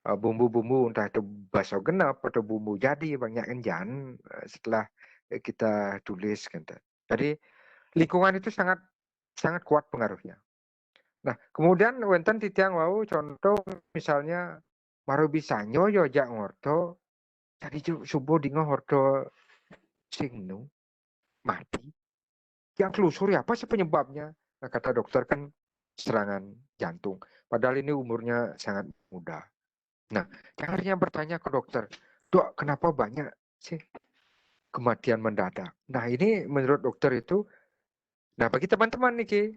bumbu-bumbu entah itu baso genap atau bumbu jadi banyak enjan setelah kita tulis kan. Jadi lingkungan itu sangat kuat pengaruhnya. Nah, kemudian wonten titiang wau contoh misalnya marubisanyo yo jak ngorto jadi subuh dingo horto singnu mati. Yang telusuri apa sih penyebabnya? Nah, kata dokter kan serangan jantung. Padahal ini umurnya sangat muda. Nah, akhirnya bertanya ke dokter, Dok, kenapa banyak sih kematian mendadak? Nah, ini menurut dokter itu, nah bagi teman-teman nih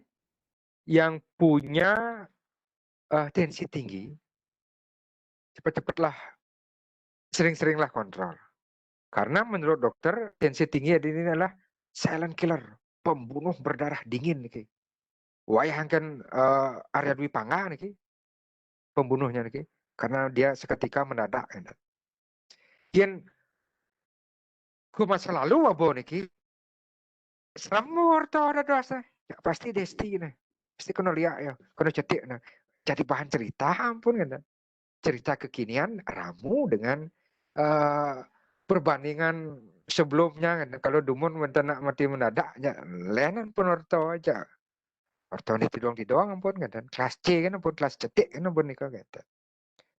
yang punya tensi tinggi, cepat-cepatlah, sering-seringlah kontrol. Karena menurut dokter, tensi tinggi ini adalah silent killer, pembunuh berdarah dingin nih. Wayangkan Arya Dwi Pangga nih, pembunuhnya nih, karena dia seketika mendadak. Kian ke masa lalu abo nih, seramur tuh ada dosa, ya, pasti desti nih, pasti kena lihat ya, kena cetik nah, jadi bahan cerita ampun kan, cerita kekinian ramu dengan perbandingan sebelumnya kan. Kalau Dumun nak mati mendadak ya lenan pun orto aja. Orto ini tidong ampun kan, dan kelas C kan ampun, kelas cetik kan ampun nikah gitu.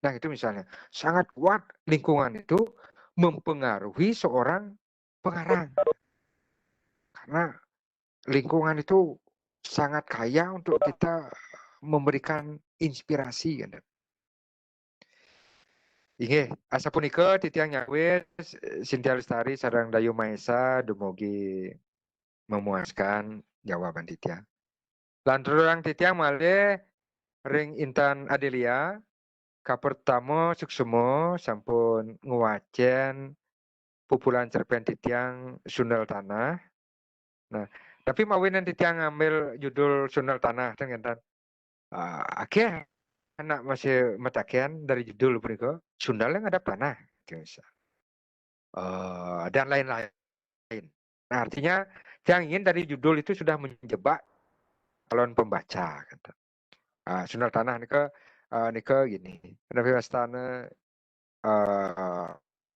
Nah itu misalnya sangat kuat lingkungan itu mempengaruhi seorang pengarang, karena lingkungan itu sangat kaya untuk kita memberikan inspirasi kan. Inge, asapunika titiang nyawit Cynthia Lestari sarang Dayu Maesa dumugi memuaskan jawaban titiang. Lan terurang titiang malih ring Intan Adelia kapertamo suksemo sampun nguwacen pupulan cerpen titiang Sundal Tanah. Nah, tapi mawinan titiang ngambil judul Sundal Tanah kan akhirnya anak masih metakian dari judul punika Sundalnya ngadap tanah gitu. Dan lain-lain. Nah, artinya yang ingin dari judul itu sudah menjebak calon pembaca. Gitu. Sundal Tanah nika gini. Nabi Wastana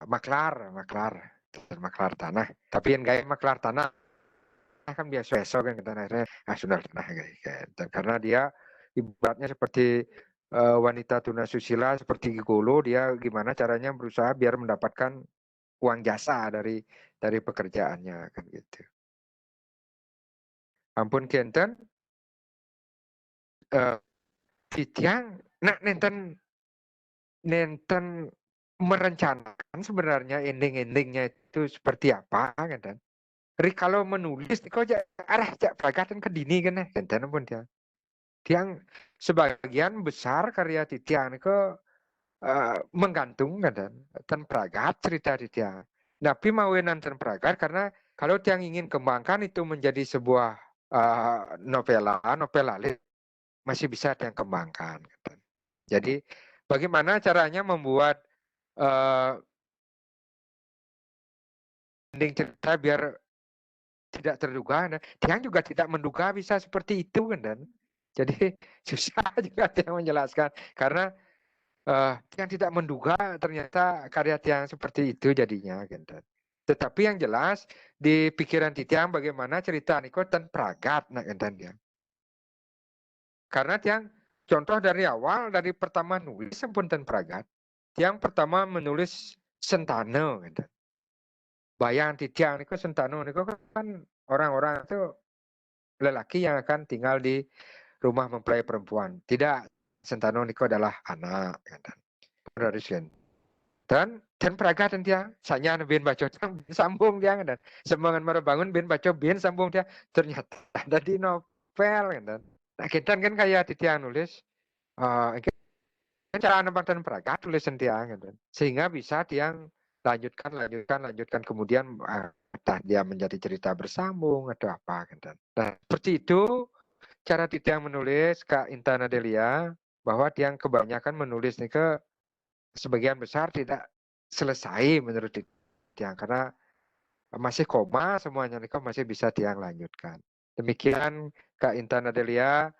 maklar tanah. Tapi yang gaya maklar tanah kan biasa kan kita akhirnya Sundal Tanah gitu. Karena dia ibaratnya seperti wanita tunasusila seperti gigolo, dia gimana caranya berusaha biar mendapatkan uang jasa dari pekerjaannya kan gitu. Ampun kenten titiang nak nenten merencanakan sebenarnya ending-endingnya itu seperti apa kan. Kalau menulis kok arah bagatan ke dini kan kenten pun dia. Tiang sebagian besar karya titiang ke menggantung kan dan pragat cerita titiang. Tapi mawenan dan pragat karena kalau tiang ingin kembangkan itu menjadi sebuah novela masih bisa yang kembangkan. Gitu. Jadi bagaimana caranya membuat ending cerita biar tidak terduga. Nah, Tiang juga tidak menduga bisa seperti itu kan dan jadi susah juga Tiang menjelaskan karena Tiang tidak menduga ternyata karya Tiang seperti itu jadinya gitu. Tetapi yang jelas di pikiran Tiang bagaimana cerita Niko dan pragat nak enten dia. Karena Tiang contoh dari awal dari pertama nulis sampun dan pragat, Tiang pertama menulis Sentano gitu. Bayang Tiang Niko Sentano Niko kan orang-orang itu lelaki yang akan tinggal di rumah mempelai perempuan. Tidak, Sentano Niko adalah anak gitu. Dari dan praga dan dia sanya bin baca sambung dia dan semangat merebangun bin baca bin sambung dia ternyata ada di novel kan. Nah kita kan kayak titiang nulis cara nempatan praga tulisan tiang kan. Sehingga bisa tiang lanjutkan kemudian dia menjadi cerita bersambung atau apa kan. Nah seperti itu cara titiang menulis Kak Intan Adelia bahwa tiang kebanyakan menulis nih ke sebagian besar tidak selesai menurut Tiang karena masih koma semuanya nih masih bisa Tiang lanjutkan. Demikian Kak Intan Adelia,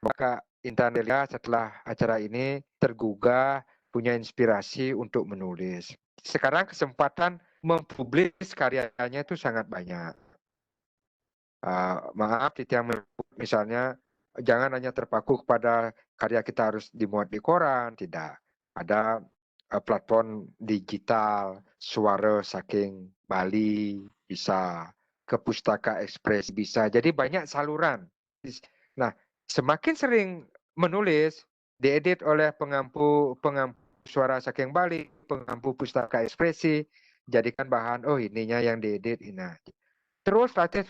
Kak Intan Adelia setelah acara ini tergugah punya inspirasi untuk menulis. Sekarang kesempatan mempublis karyanya itu sangat banyak. Maaf Tiang misalnya jangan hanya terpaku kepada karya kita harus dimuat di koran, tidak. Ada platform digital, suara saking Bali bisa, ke Pustaka Express bisa. Jadi banyak saluran. Nah, semakin sering menulis, diedit oleh pengampu suara saking Bali, pengampu pustaka ekspresi, jadikan bahan, oh ininya yang diedit, ini. Terus latih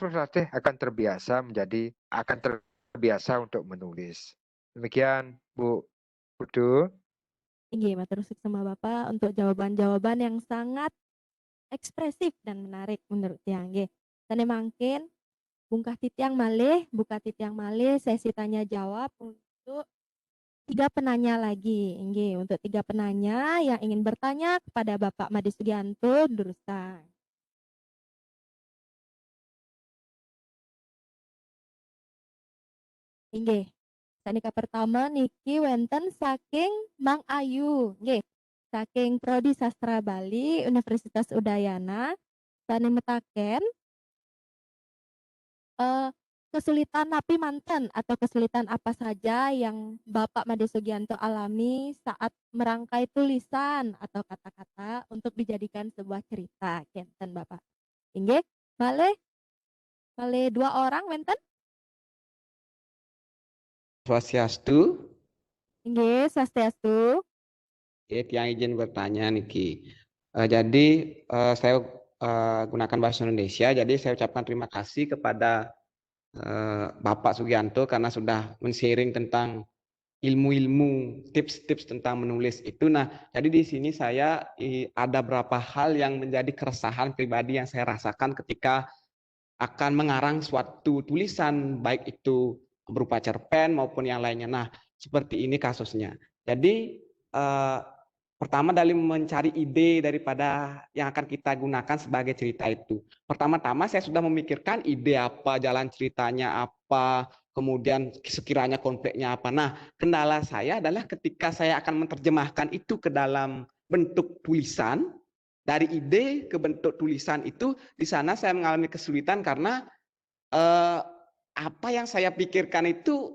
akan terbiasa untuk menulis. Demikian Bu Putu. Inggih, matur nuwun sama Bapak untuk jawaban-jawaban yang sangat ekspresif dan menarik menurut tiang nggih. Tane mangkin buka titiang malih sesi tanya jawab untuk 3 penanya lagi. Inggih, untuk 3 penanya yang ingin bertanya kepada Bapak Made Sugianto Durustan. Inggih. Sanika pertama niki wonten saking Mang Ayu, nggih. Saking Prodi Sastra Bali Universitas Udayana. Tani metaken kesulitan napi manten atau kesulitan apa saja yang Bapak Made Sugianto alami saat merangkai tulisan atau kata-kata untuk dijadikan sebuah cerita, kenten Bapak. Inggih, malih 2 orang wenten? Swastiastu. Inggih, swastiastu. Yang izin bertanya niki. Jadi saya gunakan bahasa Indonesia. Jadi saya ucapkan terima kasih kepada Bapak Sugianto karena sudah men-sharing tentang ilmu-ilmu, tips-tips tentang menulis itu. Nah, jadi di sini saya ada beberapa hal yang menjadi keresahan pribadi yang saya rasakan ketika akan mengarang suatu tulisan, baik itu berupa cerpen maupun yang lainnya. Nah, seperti ini kasusnya. Jadi pertama dari mencari ide daripada yang akan kita gunakan sebagai cerita itu. Pertama-tama saya sudah memikirkan ide apa, jalan ceritanya apa, kemudian sekiranya konfliknya apa. Nah, kendala saya adalah ketika saya akan menerjemahkan itu ke dalam bentuk tulisan, dari ide ke bentuk tulisan itu, di sana saya mengalami kesulitan karena apa yang saya pikirkan itu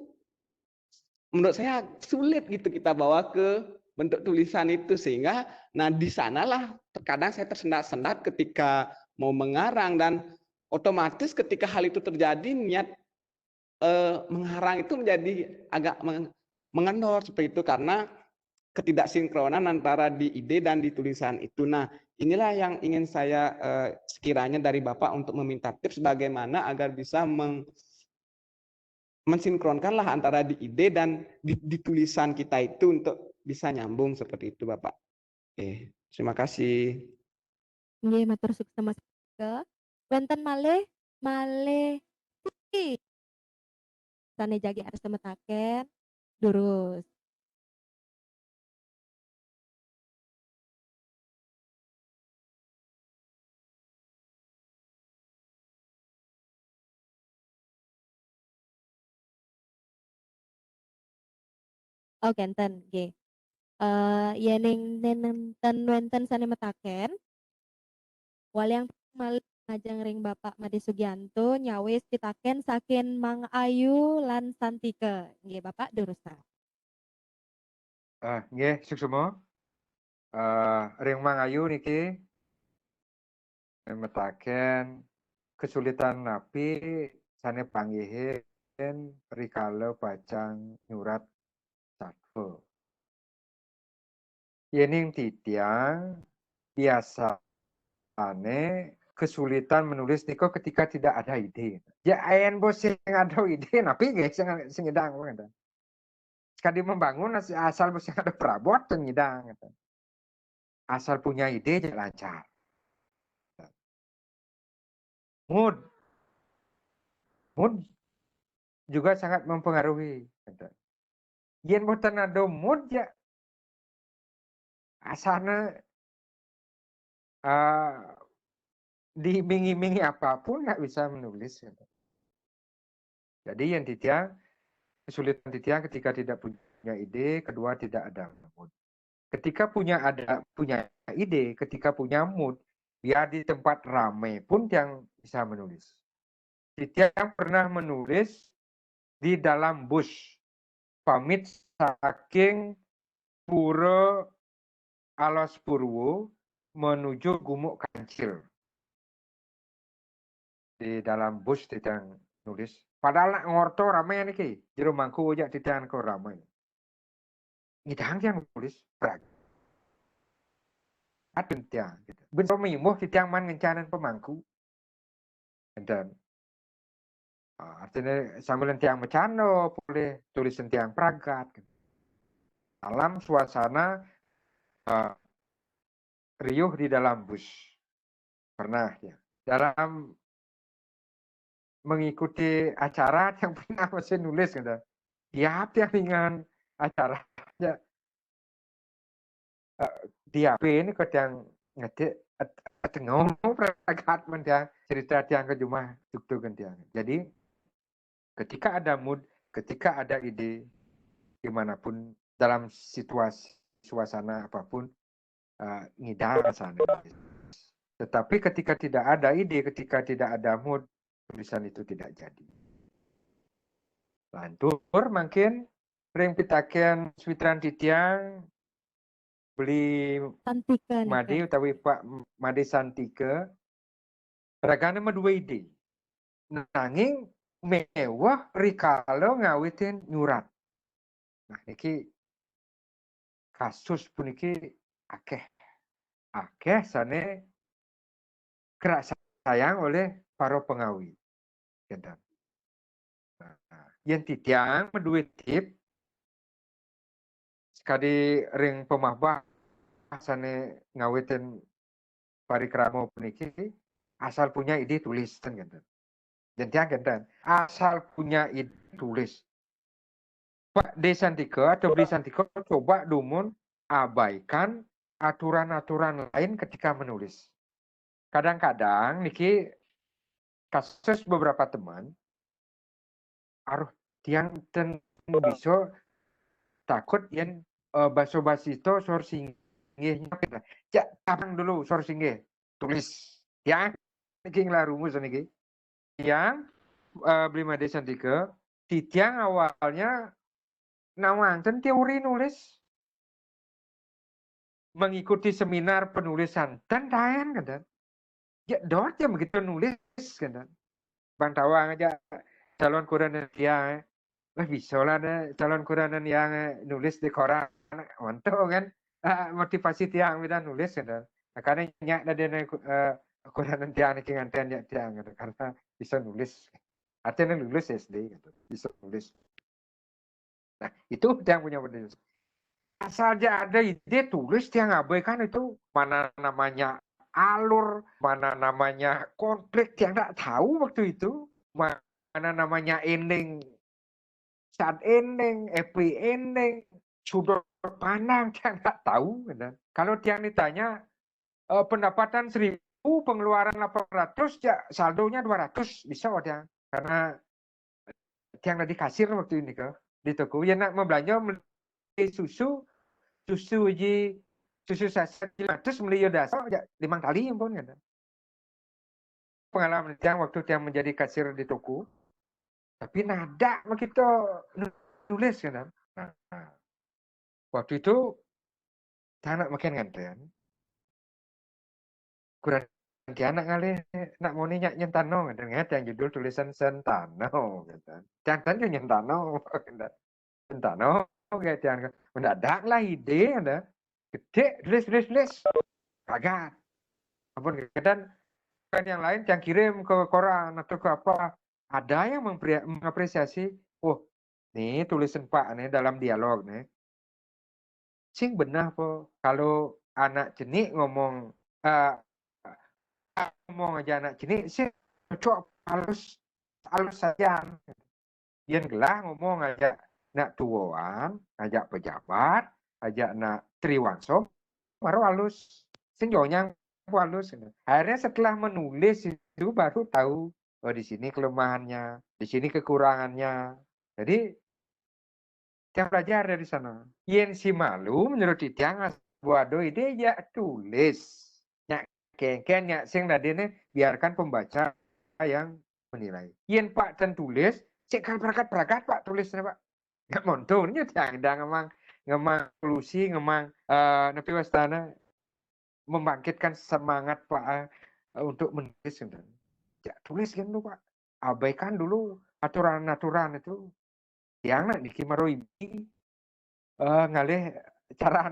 menurut saya sulit gitu kita bawa ke bentuk tulisan itu, sehingga nah di sanalah terkadang saya tersendat-sendat ketika mau mengarang, dan otomatis ketika hal itu terjadi niat mengarang itu menjadi agak mengendor seperti itu karena ketidaksinkronan antara di ide dan di tulisan itu. Nah, inilah yang ingin saya sekiranya dari Bapak untuk meminta tips bagaimana agar bisa mensinkronkanlah antara di ide dan di tulisan kita itu untuk bisa nyambung seperti itu, Bapak. Oke, terima kasih. Nggih, matur suwun sama ke wonten malih Tuti. Sane jagi arep semetaken durus. Oh, genten, nggih. Yening wonten sane metaken waliang malih ngajeng ring Bapak Made Sugianto nyawis pitaken saking Mang Ayu lan Santike. Nggih, Bapak durusan. Nggih, suksema. Ring Mang Ayu niki metaken kesulitan napi sane panggihin rikala bacang nyurat saku. Yening titiang biasane kesulitan menulis niko ketika tidak ada ide. Ya ayen bos sing ada ide napi nggih sing ngedang ngoten. Sekali membangun asal bos ada perabot dan ngedang ngoten. Asal punya ide jadi lancar. Mood juga sangat mempengaruhi. Yen boten ada mood ya asana diiming-imingi apapun nggak bisa menulis. Jadi yang kesulitan titiang ketika tidak punya ide, kedua tidak ada mood. Ketika punya ide, ketika punya mood, biar di tempat ramai pun yang bisa menulis. Titiang pernah menulis di dalam bus pamit saking Pura Alas Purwo menuju Gumuk Kancil. Di dalam bus titiang nulis. Padahal nak ngorto ramai niki, jero mangku aja titiang ko ramai. Ngidang yang nulis tiang gitu. Ben mimuh ti tiang man ngencanan pemangku. Dan artinya sambil tiang mecano boleh tulisan tiang pragat gitu. Dalam suasana riuh di dalam bus. Pernah ya. Dalam mengikuti acara yang pernah masih nulis gitu. Tiap dengan acara ya, di HP ini kadang ngetik ngomong pragat mendiang cerita tiang ke rumah tuk-tuk tiang. Jadi ketika ada mood, ketika ada ide dimanapun dalam situasi suasana apapun ngidang sana. Tetapi ketika tidak ada ide, ketika tidak ada mood, tulisan itu tidak jadi. Lantur makin ring pitaken switran titiang beli Santika Made nika. utawi Pak Made Santika ragane dua ide. Nanging mewah rikalo ngawitin nyurat. Nah niki kasus puniki akeh sane kerak sayang oleh para pengawi. Nah, yang titiang menduit tip sekali ring pemahbah sane ngawitin parikrama puniki asal punya ide tulis gitu. Jadi asal punya ide tulis. Pak Desantika atau Beli Santika coba dumun abaikan aturan-aturan lain ketika menulis. Kadang-kadang niki kasus beberapa teman aruh tiang ten bisa takut yang baso-basi itu sor singgihnya ya abang dulu sor singgih tulis ya niki lah rumus niki yang Beli Made Santika di tiang awalnya nawanten teori nulis mengikuti seminar penulisan dan lain kan ya dot ya begitu nulis kan Bang Tawang aja calon kuranan yang bisa lah calon kuranan yang nulis di koran mantap kan motivasi tiang beda nulis kan karena nyak dari kuranan tiang ini ngantian nyak tiang karena bisa nulis artinya nulis SD gitu bisa nulis. Nah itu yang punya benar. Asal aja ada ide tulis dia ngabaikan itu mana namanya alur, mana namanya konflik dia nggak tahu waktu itu, mana namanya ending saat ending, epi ending, sudut pandang dia nggak tahu. Gitu. Kalau dia ditanya pendapatan 1.000, pengeluaran 800, ya saldonya 200 bisa dia karena dia nggak di kasir waktu ini ke di toko, ya nak membelanja beli susu uji susu saset terus beli dasar ya 5 kali yang pun kan. Pengalaman yang waktu dia menjadi kasir di toko, tapi nada begitu nulis kan. Nah, waktu itu anak makin nganten, kurang dia anak kali nak mau nyak nyentano kan, yang judul tulisan Sentano gitu. Jangan kan nyentano, Sentano kayak jangan mendadak lah ide ada gede tulis kagak ampun dan yang lain yang kirim ke koran atau ke apa ada yang mengapresiasi nih tulisan Pak nih dalam dialog nih sing benar po kalau anak jenik ngomong aja anak jenik sih cocok halus saja yang gelah ngomong aja nak tuaan ajak pejabat ajak nak triwangso baru halus sing yang halus. Akhirnya setelah menulis itu baru tahu di sini kelemahannya, di sini kekurangannya. Jadi yang belajar dari sana. Yang si malu menurut Tiang waduh ide ya tulis. Nyak kengken nyak sing nadine biarkan pembaca yang menilai. Yang Pak ten tulis, cek berangkat Pak tulisnya Pak. Nggak monturnya Tiang ngemang solusi ngemang nepi wastana membangkitkan semangat Pak untuk menulis. Ya, tulis kan dulu Pak. Abaikan dulu aturan-aturan itu. Yang nak dikimaro ibi ngalih cara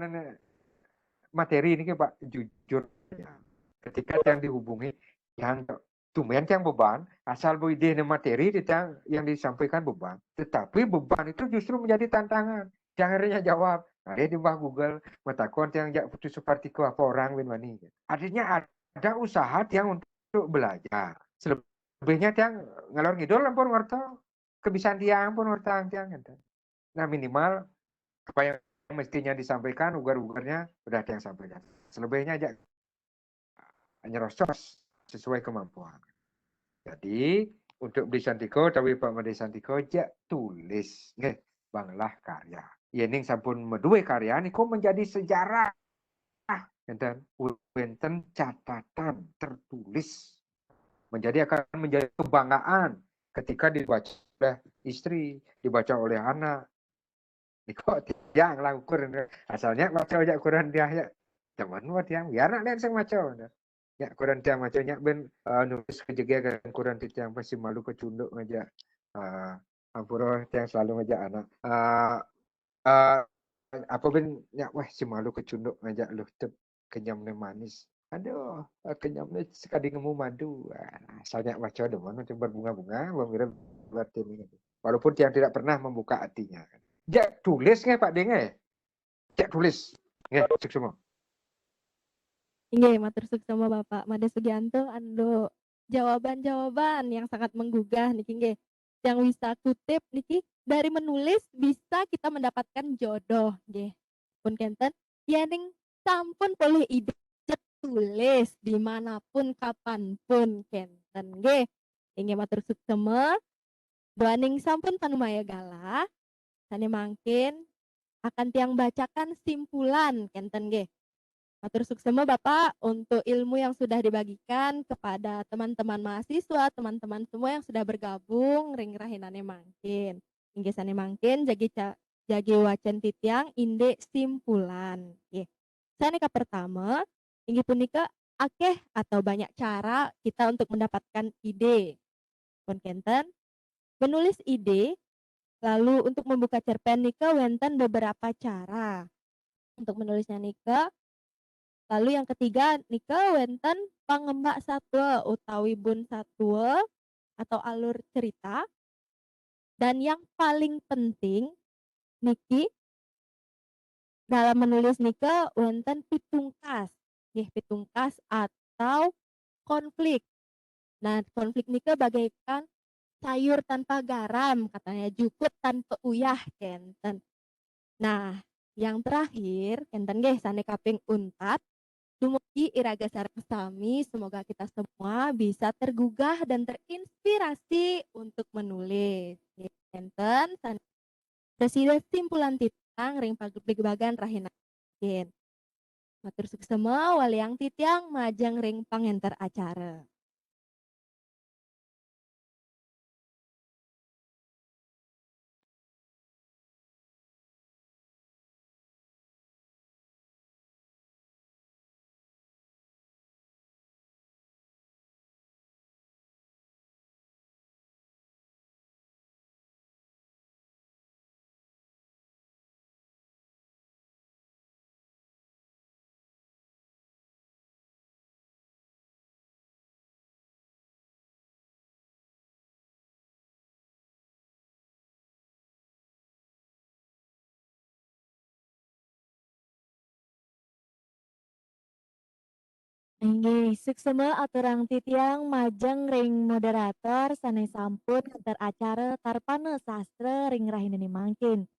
materi ini Pak, jujur ya. Ketika yang dihubungi yang tumben yang beban, asal bu ide materi yang disampaikan beban. Tetapi beban itu justru menjadi tantangan. Jangan jawab. Nah, dia di bawah Google, matakon yang jak putus seperti ke apa orang wani. Artinya ada usaha yang untuk belajar. Selebihnya yang ngalor ngidul pun warta kebiasaan tiang pun warta tiang. Nah minimal apa yang mestinya disampaikan ugar-ugarnya udah ada yang sampaikan. Selebihnya aja nyerocos sesuai kemampuan. Jadi untuk Desantiko tapi Pak Desantiko aja tulis nggih banglah karya. Yening sampun medue karya niku menjadi sejarah dan wenten catatan tertulis akan menjadi kebanggaan ketika dibaca oleh istri, dibaca oleh anak. Niko tiang lah ukur asalnya baca aja ukuran dia ya. Cuman buat yang biar nak lihat sang maco. Ya kurang tiang maconya ben nulis kejega kan kurang tiang pasti malu kecunduk aja. Ampuro tiang selalu ngajak anak. Apa ben ya wah si malu kecunduk ngajak lu tep kenyam manis. Aduh, kenyamnya sekali ngemu madu. Asalnya maco demen macam berbunga-bunga, mengira buat ini. Walaupun tiang tidak pernah membuka hatinya. Jak tulis nggak Pak Denge? Jak tulis. Nggak, cek semua. Inggih, matur suksema Bapak Made Sugianto ando jawaban-jawaban yang sangat menggugah niki nggih. Yang bisa kutip niki dari menulis bisa kita mendapatkan jodoh nggih. Pun kenten yening sampun boleh ide tulis dimanapun kapanpun kenten nggih. Inggih matur suksema doaning sampun panumaya gala sane mangkin akan tiang bacakan simpulan kenten nggih. Matur suksema Bapak untuk ilmu yang sudah dibagikan kepada teman-teman mahasiswa, teman-teman semua yang sudah bergabung ring rahinane mangkin. Inggesane mangkin jagi wacan titiang inde simpulan. Nggih. Saneka pertama, inggih punika akeh atau banyak cara kita untuk mendapatkan ide. Pun kenten, menulis ide, lalu untuk membuka cerpen nika wenten beberapa cara. Untuk menulisnya nika lalu yang ketiga nika wenten pangembak satwa utawi bun satwa atau alur cerita. Dan yang paling penting niki dalam menulis nika wenten pitungkas. Nggih, pitungkas atau konflik. Nah, konflik nika bagaikan sayur tanpa garam katanya jukut tanpa uyah kenten. Nah, yang terakhir kenten nggih sane kaping 4 dumugi iraga sareng sami, semoga kita semua bisa tergugah dan terinspirasi untuk menulis. Enten presiden simpulan titang ring pagbebagan rahina. Matur suksema waliang titiang majang ring pangenter acara. Inggih, suksema aturang titiang majeng ring moderator sanai sampun ngantar acara tarpana sastra ring rahinane mangkin.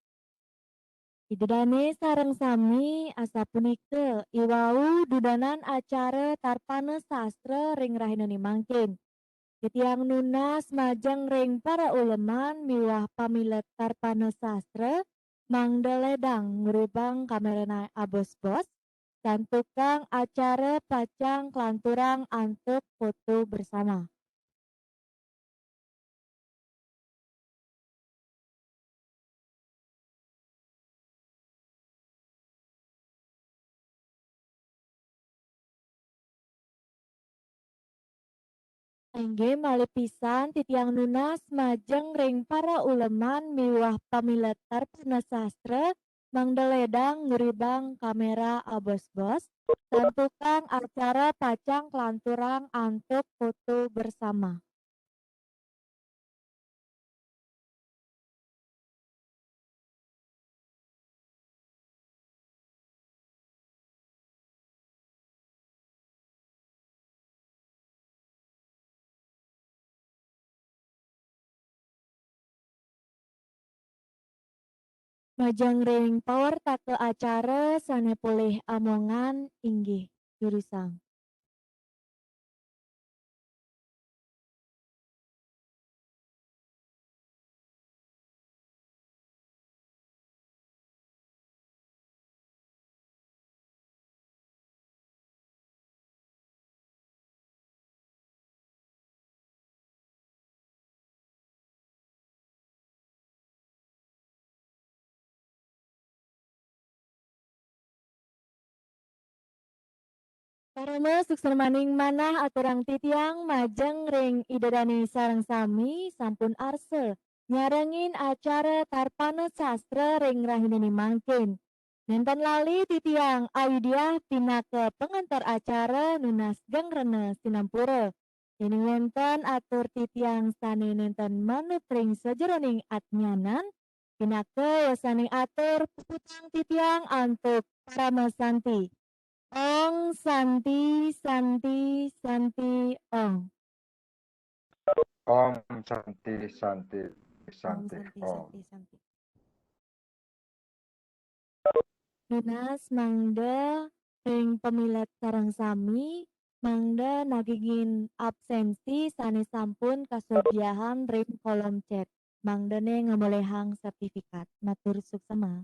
Idudane sareng sami asa punika iwau dudanan acara tarpana sastra ring rahinane mangkin. Titiang nunas majeng ring para uleman miwah pamilet tarpana sastra mangdeledang ngrubang kamerana abos-bos dan tukang acara pacang kelanturang untuk foto bersama. Inggih malih pisan titiang nunas majeng ring para uleman miwah pamilet tarpana sastra Mangdeledang nguribang kamera abos-bos, dan tukang acara pacang kelanturang untuk foto bersama. Majang ring power take acara sanepulih amongan inggih jurisang. Karena sukses maning manah aturang titiang majeng ring idadani sareng sami sampun arse nyarengin acara tarpana sastra ring rahineni mangkin. Nenten lali titiang Ayudiah pinake pengantar acara nunas gengrene sinampura. Ini nenten atur titiang sani nenten manut ring sejeroning atnyanan. Pinake wasaning atur puputang titiang antuk Paramasanti. Ong Santi Santi Santi Ong. Om Santi Santi Ong Santi Santi Om. Santi Santi. Nunas mangda ring pemilet sareng sami mangda nagingin absensi sane sampun kasugihan ring kolom chat. Mangdane ngamolehang sertifikat. Matur suksema.